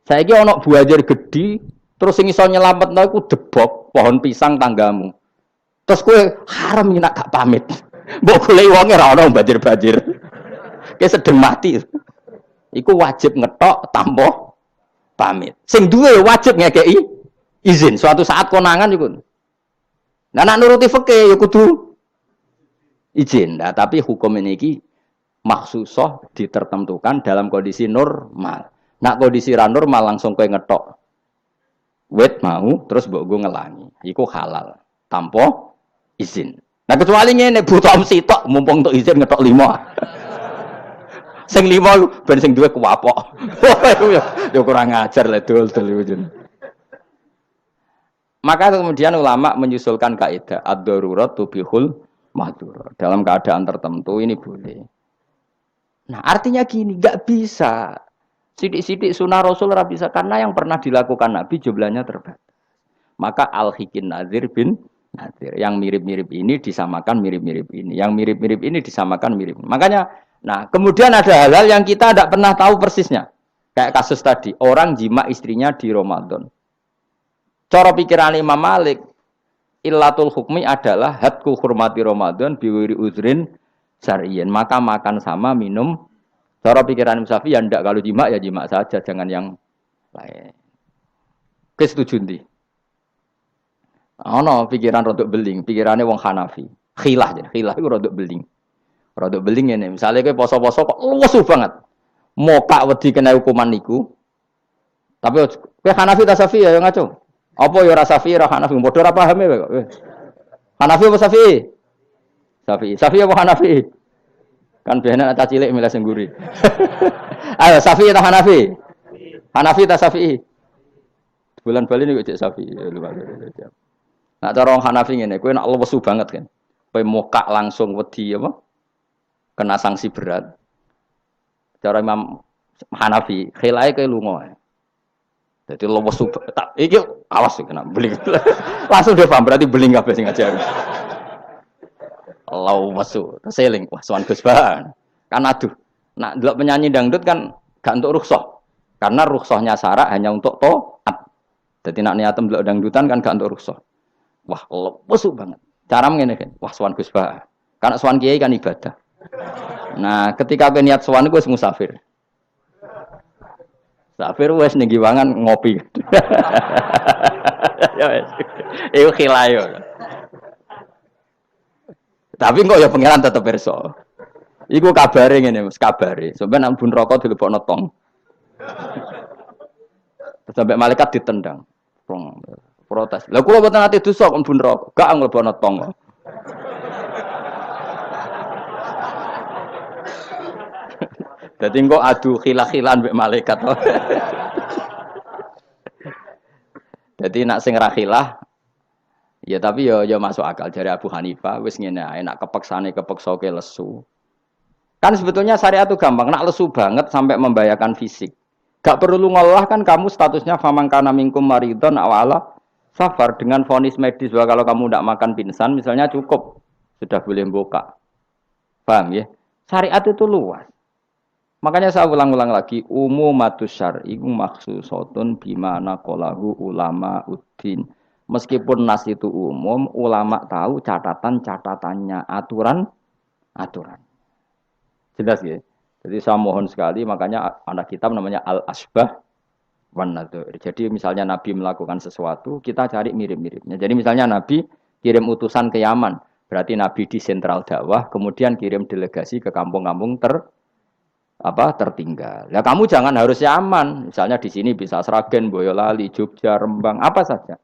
Saiki ana buajar gedhi terus sing iso nyelametno iku debok pohon pisang tanggamu. Terus kowe haram nek gak pamit. Mbok goleki wonge ora ana banjir-banjir. Ki sedeng mati. Iku wajib ngetok tanpa pamit. Sing duwe wajib ngekeki izin. Suatu saat konangan iku. Nah nek nuruti fikih ya kudu izin. Nah, tapi hukum ini maksusah ditertentukan dalam kondisi normal. Nak kondisi ra normal langsung kowe ngetok wet mau terus mbok go ngelangi. Iku halal tanpa izin. Nah kecuali ngene buta sitok mumpung untuk izin ngetok 5. Sing 5 ben sing duwe kuwapok. Ya kurang ajar le dol-dol. Maka kemudian ulama menyusulkan kaidah ad-darurat tubihul mahdzur. Dalam keadaan tertentu ini boleh. Nah, artinya gini, enggak bisa. Sidik-sidik sunnah Rasul ora bisa karena yang pernah dilakukan Nabi jumlahnya terbatas. Maka al-hikin nazir bin nazir. Yang mirip-mirip ini disamakan mirip-mirip ini. Yang mirip-mirip ini disamakan mirip. Makanya, nah kemudian ada hal-hal yang kita tidak pernah tahu persisnya. Kayak kasus tadi, orang jima istrinya di Ramadan. Cara pikiran Imam Malik, illatul hukmi adalah hadku hurmati Ramadan biwiri uzrin syar'iyyin. Maka makan sama minum. Cara pikiran Imam Syafi'i ya ndak, kalau jima ya jima saja, jangan yang lain. Kesetuju ndi? Ono pikiran rodok beling, pikirannya wong Hanafi. Khilah iku rodok beling. Rodok beling ngene, misale kowe poso-poso kok lesu banget. Mokak wedi kena hukuman niku. Tapi kowe Hanafi ta Syafi'i ya ngaco. Apa ya ora Syafi'i ora Hanafi, padha ora pahame kok. Hanafi apa Syafi'i? Syafi'i apa Hanafi? Kan biasanya anak cilik milih sengguri. Ayo Syafi'i atau Hanafi? Hanafi atau Syafi'i? Bulan Bali ini cek Syafi'i. Nah cara orang Hanafi ini, kowe nak lesu banget kan. Kowe mokak langsung wedi apa? Kena sanksi berat. Cara Imam Hanafi, khilai kowe lunga. Jadi lesu tak iki awas kena beling. Langsung dia paham berarti beling kabeh sing ngajar. Lau mesu, terseling, wah sowan Gus Bahan. Kan aduh, nak delok penyanyi dangdut kan gak untuk rukhsah. Karena rukhsahnya syarak hanya untuk taat. Jadi nak niatem delok dangdutan kan gak untuk rukhsah. Wah, lesu banget. Cara ngene kan, wah sowan Gus Bahan. Karena sowan kiai kan ibadah. Nah, ketika kowe niat sowan iku wis musafir. Musafir wis ning giwangan ngopi. Ya wis. Iku khilayo. Tapi kok ya pangeran tetep pirsa. Iku kabare ngene, Mas, kabare. Sampeyan nang bun rokok dilebokno tong. Sampai malaikat ditendang. Protes. Lah kula mboten ate dosa kok bun rokok, gak nglebokno tong. Dadi engko adu khilah-khilan mbek malaikat. Dadi nak sing ra khilah ya tapi ya masuk akal dari Abu Hanifah wis ngene ae nak kepeksane kepeksa ke lesu. Kan sebetulnya syariat itu gampang, nak lesu banget sampai membahayakan fisik. Gak perlu ngolah kan kamu statusnya famangkana minkum maridon awala safar dengan vonis medis bahwa kalau kamu tidak makan pingsan misalnya cukup sudah boleh buka. Paham ya? Syariat itu luas. Makanya saya ulang-ulang lagi umumatus syar'i maksusatun bimana qalahu ulama uddin. Meskipun nas itu umum, ulama tahu catatan-catatannya, aturan. Jelas ya. Jadi saya mohon sekali, makanya anak kitab namanya Al-Asbah wan Nadhair. Jadi misalnya Nabi melakukan sesuatu, kita cari mirip-miripnya. Jadi misalnya Nabi kirim utusan ke Yaman, berarti Nabi di sentral dakwah, kemudian kirim delegasi ke kampung-kampung tertinggal. Ya kamu jangan harus Yaman. Misalnya di sini bisa Sragen, Boyolali, Jogja, Rembang, apa saja.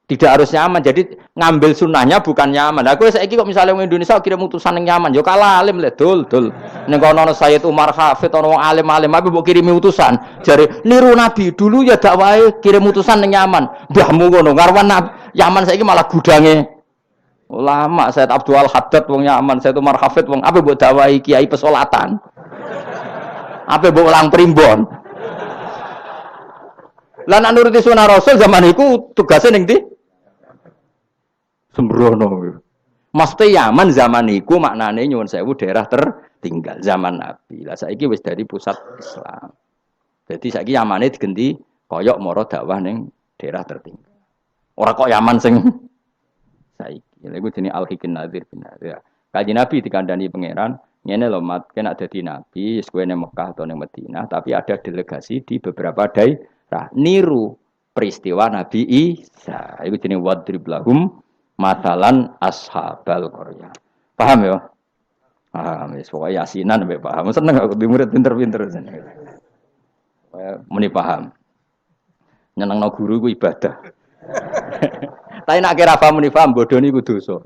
Tidak harus nyaman. Jadi ngambil sunnahnya bukan nyaman. Aku saiki kok misalnya orang Indonesia kirim utusan yang nyaman, yo kalah alim le dul. Ning kono Sayyid Umar Hafid ono alim-alim tapi mbok kirimi utusan. Jare niru Nabi dulu ya dakwahe kirim utusan yang nyaman. Mbahmu ngono ngarwan Yaman saiki malah gudange ulama. Sayyid Abdul Haddad wong Yaman, Sayyid Umar Hafid wong apa mbok dakwahi kiai pesolatan. Apa mbok ulang primbon. Lah nek nuruti sunah Rasul zaman iku tugase ning ndi? Sembrono. Maksudnya Yaman zaman itu maknanya nyuwun sewu daerah tertinggal zaman Nabi. Lah saiki wis dari pusat Islam. Jadi saiki Yamane digenti koyok moro dakwah ning daerah tertinggal. Ora kok Yaman sing saiki. Lha iku jenenge Al-Hikin Nadir bin Nadir. Kanjeng Nabi dikandani pangeran, ngene lho mat, kena dadi nabi, wis kowe ning Mekah atau ning Madinah, tapi ada delegasi di beberapa daerah niru peristiwa Nabi Isa. Iku jenenge wadrib lahum matalan ashabal Qaryah. Paham ya? Paham, wis pokoke yasinan mbek paham. Seneng aku di murid pinter-pinter seneng. Muni paham. Nyenengno guru ku ibadah. Tapi nek kira paham muni paham bodho niku dosa.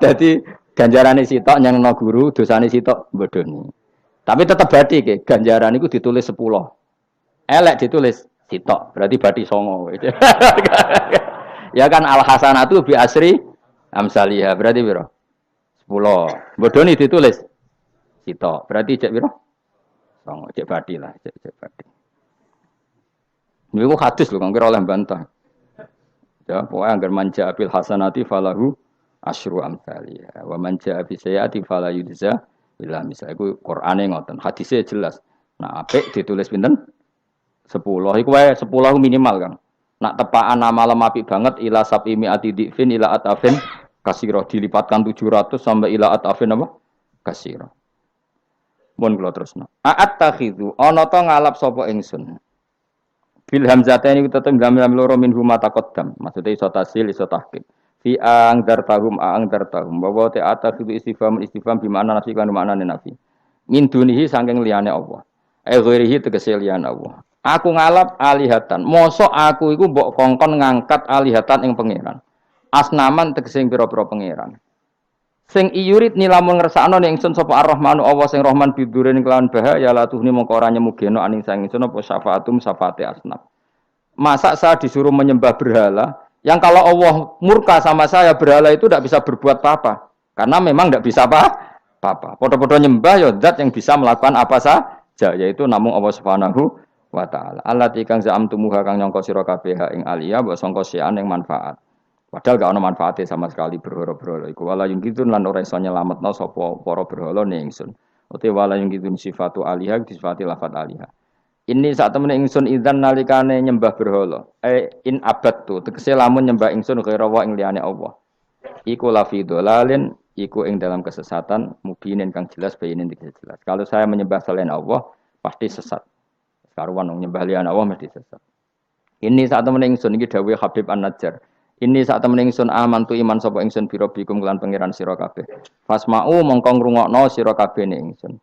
Dadi ganjarane sitok nyenengno guru, dosane sitok bodhoni. Tapi tetep bathi ke, ganjaran iku ditulis 10. Elek ditulis sitok, berarti bathi 9. Ya kan al hasanatu bi asri amsalihah berarti piro? 10. Bodoni ditulis sitok. Berarti cek piro? 9. Cek badi lah, cek badi. Niku hadis lho kang kira oleh bantah. Ya, pokoke anggar manja bil hasanati falahu asyru amsalihah. Wa manja bi sayyiati fala yujza illa misal. Iku Qur'ane ngoten. Hadise jelas. Nah, apik ditulis pinten? 10. Iku wae 10 minimal, Kang. Nak tepaan malam apik banget ila sabimi atidifin ila atafin kasiro dilipatkan 700 sampai ila atafin apa? Kasiro. Mun kula terusno. A'at takhidu ana ta ngalap sapa ingsun. Bil hamzataini tetep gambar loro min huma taqaddam. Maksude iso tasil iso tahqiq. Fi ang dartahum bahwa te atakhidu istifham bi makna nafi kan maknane nafi. Min dunihi saking liyane Allah. Ghairihi tegese liyane Allah. Aku ngalap alihatan. Mosok aku iku mbok kongkon ngangkat alihatan ing pangeran. Asnaman tegese pira-pira pangeran. Sing iyurit nilamun ngersakno ning ingsun sapa Ar-Rahmanu Allah sing Rahman bidurin kelawan bahaya la tuhni mongko ora nyemugeno aning sang ingsun apa syafaatum syafaate asnam. Masa saya disuruh menyembah berhala yang kalau Allah murka sama saya berhala itu tidak bisa berbuat apa-apa. Karena memang tidak bisa apa-apa. Podo-podo nyembah ya zat yang bisa melakukan apa saja yaitu namung Allah Subhanahu wa ta'ala. Allati kang za'amtumuha kang nyangka sira kabeh ing aliyah mbok sangka sian ing manfaat. Padahal gak ono manfaate sama sekali berhala-berhala iku wala yung kitun lan ora iso nyelametno sapa para berhala ning ingsun. Uti wala yung kitun sifatu aliyah disifati lafat aliyah. Ini saat temen ingsun idzan nalikane nyembah berhala. In abadtu tegese lamun nyembah ingsun kira wa ing liyane Allah. Iku lafi dolalin iku ing dalam kesesatan mubinin kang jelas bayinin jelas. Kalau saya menyembah selain Allah pasti sesat. Karuan wong nyembah liyan Allah mesti sesat. Ini saat temen ingsun iki dawuh Habib An-Najjar. Ini saat temen ingsun amantu iman sapa ingsun biro bikum kelan pangeran sira kabeh. Fasma'u mongko ngrungokno sira kabeh ning ingsun.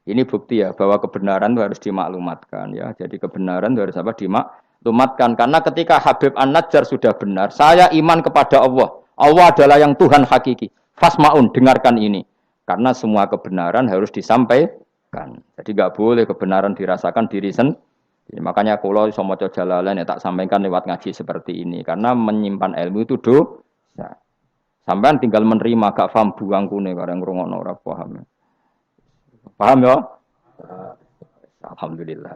Ini bukti ya bahwa kebenaran itu harus dimaklumatkan ya. Jadi kebenaran itu harus apa? Dimaklumatkan karena ketika Habib An-Najjar sudah benar, saya iman kepada Allah. Allah adalah yang Tuhan hakiki. Fasma'un dengarkan ini. Karena semua kebenaran harus disampaikan. Jadi enggak boleh kebenaran dirasakan diri sendiri. Makanya kalau iso maca Jalalain tak sampaikan lewat ngaji seperti ini karena menyimpan ilmu itu dosa. Sampean tinggal menerima gak paham buangkune bareng ngrungokno ora paham. Paham ya? Alhamdulillah.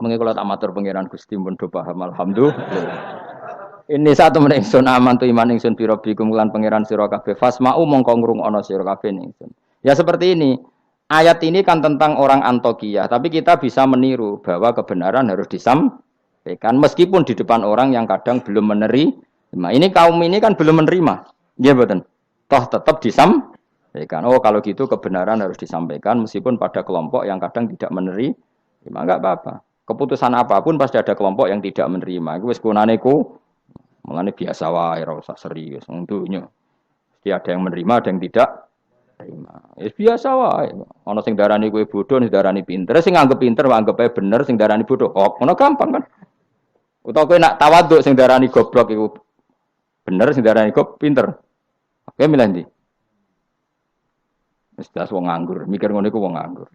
Mengko kula tak matur pangeran Gusti pun do paham alhamdulillah. Ini satu meneh ingsun aman tu iman ingsun pira bikum lan pangeran sira kabeh fasma'u mongko ngrungokno sira kabeh ingsun. Ya seperti ini. Ayat ini kan tentang orang Antokiyah, tapi kita bisa meniru bahwa kebenaran harus disampaikan meskipun di depan orang yang kadang belum menerima. Ini kaum ini kan belum menerima. Iya betul. Toh tetap disampaikan. Ya kan? Oh kalau gitu kebenaran harus disampaikan meskipun pada kelompok yang kadang tidak menerima, enggak apa-apa. Keputusan apapun pasti ada kelompok yang tidak menerima. Iku wis kunane ku, mulane biasa wae ora usah serius untuknya. Mesti ada yang menerima, ada yang tidak terima. Ya biasa wae. Ana sing darani kowe bodoh, sing darani pinter. Sing nganggep pinter anggap ae bener, sing darani bodoh kok. Ngono gampang kan? Utawa kowe nak tawaduk sing darani goblok iku bener, sing darani goblok pinter. Oke milih ndi? Wis das wong nganggur, mikir ngono iku wong nganggur.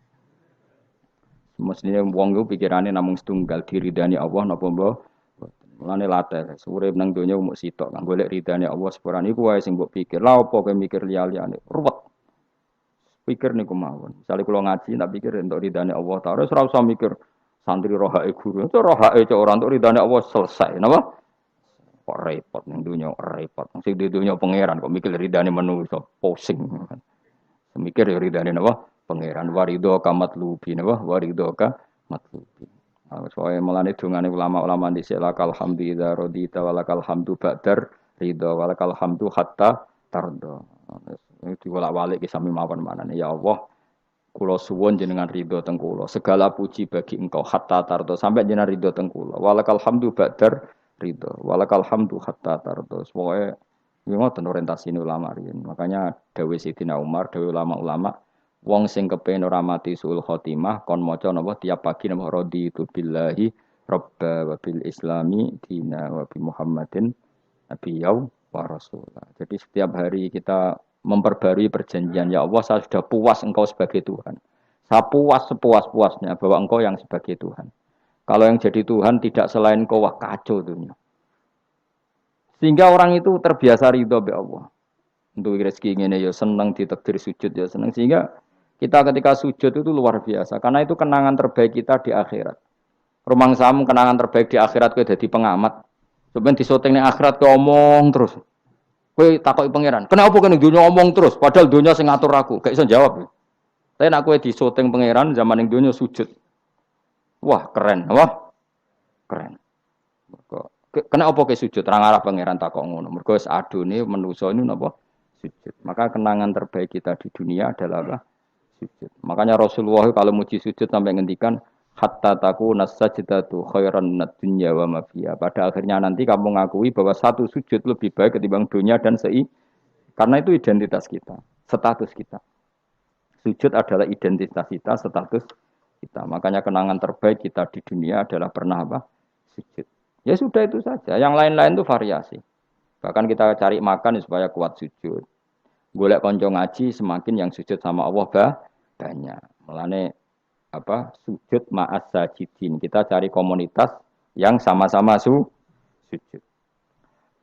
Mestinya wong iku pikirane namung setunggal diridani Allah napa mbok. Mulane latih, urip nang donya mung sitok kang golek ridane Allah sepurane iku wae sing mbok pikir. Lah opo kowe mikir liya-liyane? Ruwet. Pikir niku mawon. Misale kula ngaji tak pikir entuk ridane Allah Ta'ala, ora usah mikir santri rohake guru. Itu rohake cok ora entuk ridane Allah selesai, napa? Kok repot ning donya repot. Sing di donya pangeran kok mikir ridane manusa, pusing. Mikir ya ridane napa? Pangeran warido kamatlubi napa? Warido kamatlubi. Soale melane dongane ulama-ulama dhisik lakal hamdu idza radita walakal hamdu ba'dar ridha walakal hamdu hatta tarda. Itu bolak-balik ki sami mawon manane ya Allah kula suwun jenengan ridho teng kula segala puji bagi engkau hatta tarda sampai jenengan ridho teng kula walakal hamdu ba'dar ridha walakal hamdu hatta tarda. Pokoke ngoten orientasine ulama riyen. Makanya dawuh Sidina Umar, dawuh ulama-ulama wong sing kepen ora mati suul khotimah kon maca napa tiap pagi napa raditu billahi robba wa bil islami dina wa bi Muhammadin nabiyyu wa rasulah. Jadi setiap hari kita memperbarui perjanjian ya Allah saya sudah puas engkau sebagai Tuhan. Saya puas sepuas-puasnya bahwa engkau yang sebagai Tuhan. Kalau yang jadi Tuhan tidak selain engkau wah kacau dunia. Sehingga orang itu terbiasa ridho be Allah. Untuk rezeki ngene ya seneng ditakdir sujud ya seneng sehingga kita ketika sujud itu luar biasa karena itu kenangan terbaik kita di akhirat. Rumang sam kenangan terbaik di akhirat kowe dadi pengamat. Sampeyan disoting ning akhirat kowe omong terus. Kowe takoki pangeran, "Kenapa kene dunya omong terus padahal dunya sing ngatur aku?" Gak iso jawab. Tapi nek kowe disoting pangeran zaman ning dunya sujud. Wah, keren, wah. Keren. Kenapa kowe sujud? Ra ngarep pangeran takok ngono. Mergo wis adone manusa ini napa? Sujud. Maka kenangan terbaik kita di dunia adalah apa? Sujud. Makanya Rasulullah kalau muji sujud sampai ngendikan hatta takuna sajdatu khairan minad dunya wa ma fiha. Pada akhirnya nanti kamu ngakui bahwa satu sujud lebih baik ketimbang dunia dan karena itu identitas kita, status kita. Sujud adalah identitas kita, status kita. Makanya kenangan terbaik kita di dunia adalah pernah apa? Sujud. Ya sudah itu saja. Yang lain-lain itu variasi. Bahkan kita cari makan supaya kuat sujud. Golek konco ngaji semakin yang sujud sama Allah banyak. Mulane apa sujud ma'as sajidin. Kita cari komunitas yang sama-sama sujud.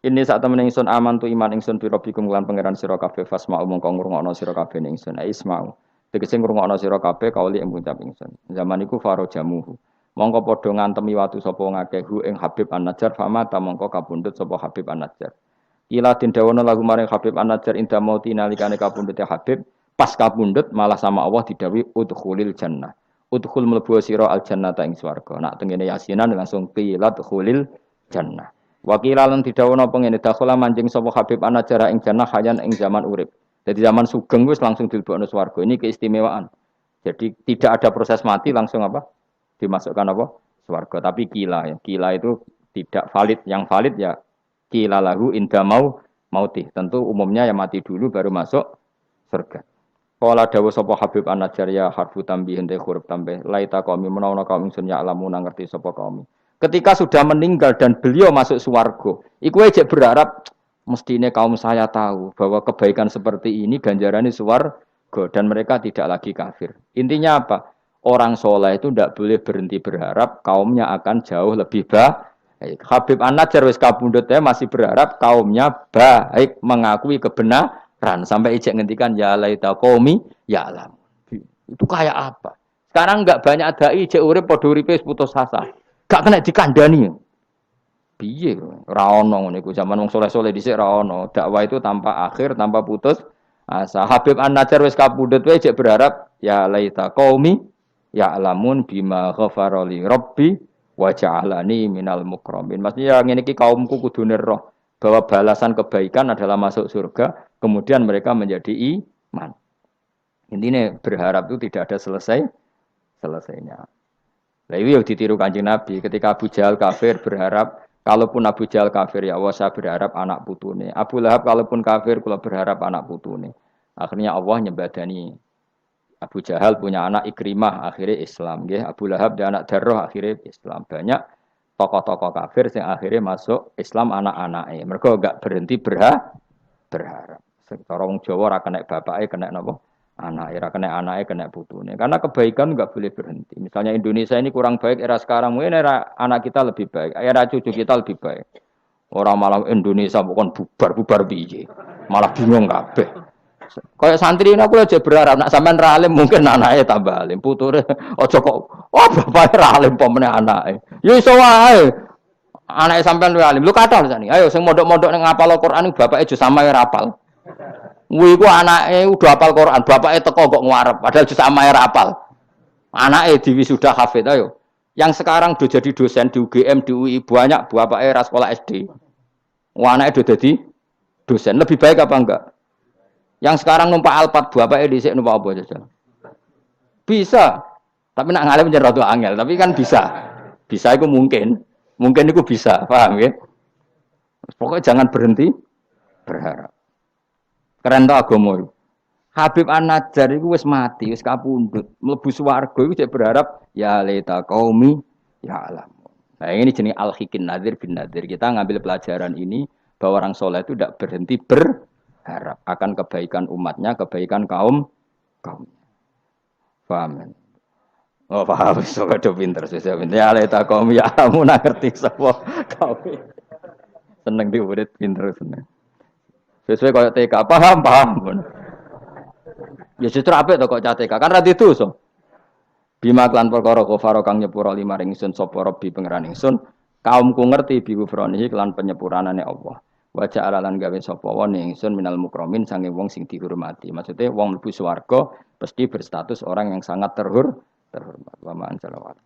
Ini saat temen ingsun aman tu iman ingsun bi rabbikum lan pangeran sira kabeh fasma'u mongko ngrungokno sira kabeh ingsun isma'u. Tegese ngrungokno sira kabeh kauli ing ngucap ingsun. Zaman iku faro jamuhu. Mongko padha ngantemi watu sapa ngakehu ing Habib An-Najjar fama ta mongko kapundhut sapa Habib An-Najjar. Ila den dawono lagu maring Habib An-Najjar inda mauti nalikane kapundhute Habib pas kapundhut malah sama Allah didhawuhi udkhulil jannah. Udkhul mlebu sira al jannata ing swarga. Nak tengene yasinan langsung qilat khulil jannah. Wakila lan didhawuhna pengene dakhala manjing sapa Habib An-Najjar ing jannah hayan ing zaman urip. Jadi zaman sugeng wis langsung dilebokno swarga. Ini keistimewaan. Jadi tidak ada proses mati langsung apa? Dimasukkan apa? Swarga. Tapi kila ya. Kila itu tidak valid. Yang valid ya kila lahu inda mautih. Tentu umumnya yang mati dulu baru masuk surga. Qala dawuh sapa Habib An-Najjar ya harfu tambihin te huruf tambah. Laita qaumi menawa kaum ingsun ya alamu ngerti sapa kaum. Ketika sudah meninggal dan beliau masuk swarga, iku aja berharap mestine kaum saya tahu bahwa kebaikan seperti ini ganjarannya swarga dan mereka tidak lagi kafir. Intinya apa? Orang soleh itu tidak boleh berhenti berharap kaumnya akan jauh lebih baik. Habib An-Najjar wis kabundut masih berharap kaumnya baik mengakui kebenaran sampai ijek ngendikan ya laita qaumi ya alam. Itu kayak apa? Sekarang enggak banyak dai ijek urip padha uripe putus asa. Gak kena dikandani. Piye ora ono ngene iku zaman wong soleh-soleh dhisik ora ono. Dakwah itu tanpa akhir, tanpa putus asa. Habib An-Najjar wis kabundut wae ijek berharap ya laita qaumi ya alamun bima ghafara li rabbi wa ja'alani minal mukramin. Maksudnya ngene iki kaumku kudu roh bahwa balasan kebaikan adalah masuk surga, kemudian mereka menjadi iman. Intinya berharap itu tidak ada selesainya. Nah, ini yang ditiru Kanjeng Nabi ketika Abu Jahal kafir berharap kalaupun Abu Jahal kafir ya Allah saya berharap anak putune. Abu Lahab kalaupun kafir kula berharap anak putune. Akhirnya Allah nyembadani Abu Jahal punya anak Ikrimah akhirnya Islam nggih. Abu Lahab dan anak Darrah akhirnya Islam. Banyak tokoh-tokoh kafir yang akhirnya masuk Islam anak-anaknya. Mereka enggak berhenti berharap. Cara wong Jawa ora kena bapake kena napa? Anak era kena anaknya kena putune. Karena kebaikan enggak boleh berhenti. Misalnya Indonesia ini kurang baik era sekarang, mungkin era anak kita lebih baik, era cucu kita lebih baik. Orang malah Indonesia bukan bubar piye. Malah bingung kabeh. Kayak santri ini aku aja berharap nak sampean ra alim mungkin anaknya tambah alim, puture aja kok bapake ra alim pomene anake. Ya iso wae. Anake sampean luwih alim. Lu kathah sani. Ayo sing mondok-mondok ning ngapal Al-Qur'an bapake aja samae ra apal. Kuwi ku anake udah hafal Quran, bapake teko kok ngarep, padahal jus samae ra apal. Anake diwisuda hafid ayo. Yang sekarang udah jadi dosen di UGM, di UI banyak bapake ra sekolah SD. Anake udah jadi dosen, lebih baik apa enggak? Yang sekarang numpak Alphard bapake dhisik numpak apa aja. Bisa. Tapi nak ngalim jan rada angel, tapi kan bisa. Bisa itu mungkin. Mungkin itu bisa, paham ya? Pokoknya jangan berhenti berharap. Keren to agama. Habib An-Najjar iku wis mati, wis kapundhut. Mlebu swarga iku cek berharap ya laita qaumi ya alam. Nah, ini jenis al-hikin nadir bin nadir. Kita ngambil pelajaran ini bahwa orang soleh itu tidak berhenti berharap akan kebaikan umatnya, kebaikan kaum. Paham? Oh, paham. So kado pinter, susah pinter. Ya laita qaumi ya alam, ngerti sapa kaum. Seneng diurit pinter seneng. Sesuai kaya TK, paham. Ya justru apik to kok TK, kan ra didosa. Bima klan perkara kafaro kang nyepuro limaring ingsun sapa Rabbi pangeran ingsun, kaumku ngerti bi kufranihi klan penyepuranane Allah. Wa ja'ala lan gawe sapa wa ingsun minal mukramin sange wong sing dihormati. Maksudnya wong mlebu swarga pasti berstatus orang yang sangat terhormat. Wa ma'an salawat.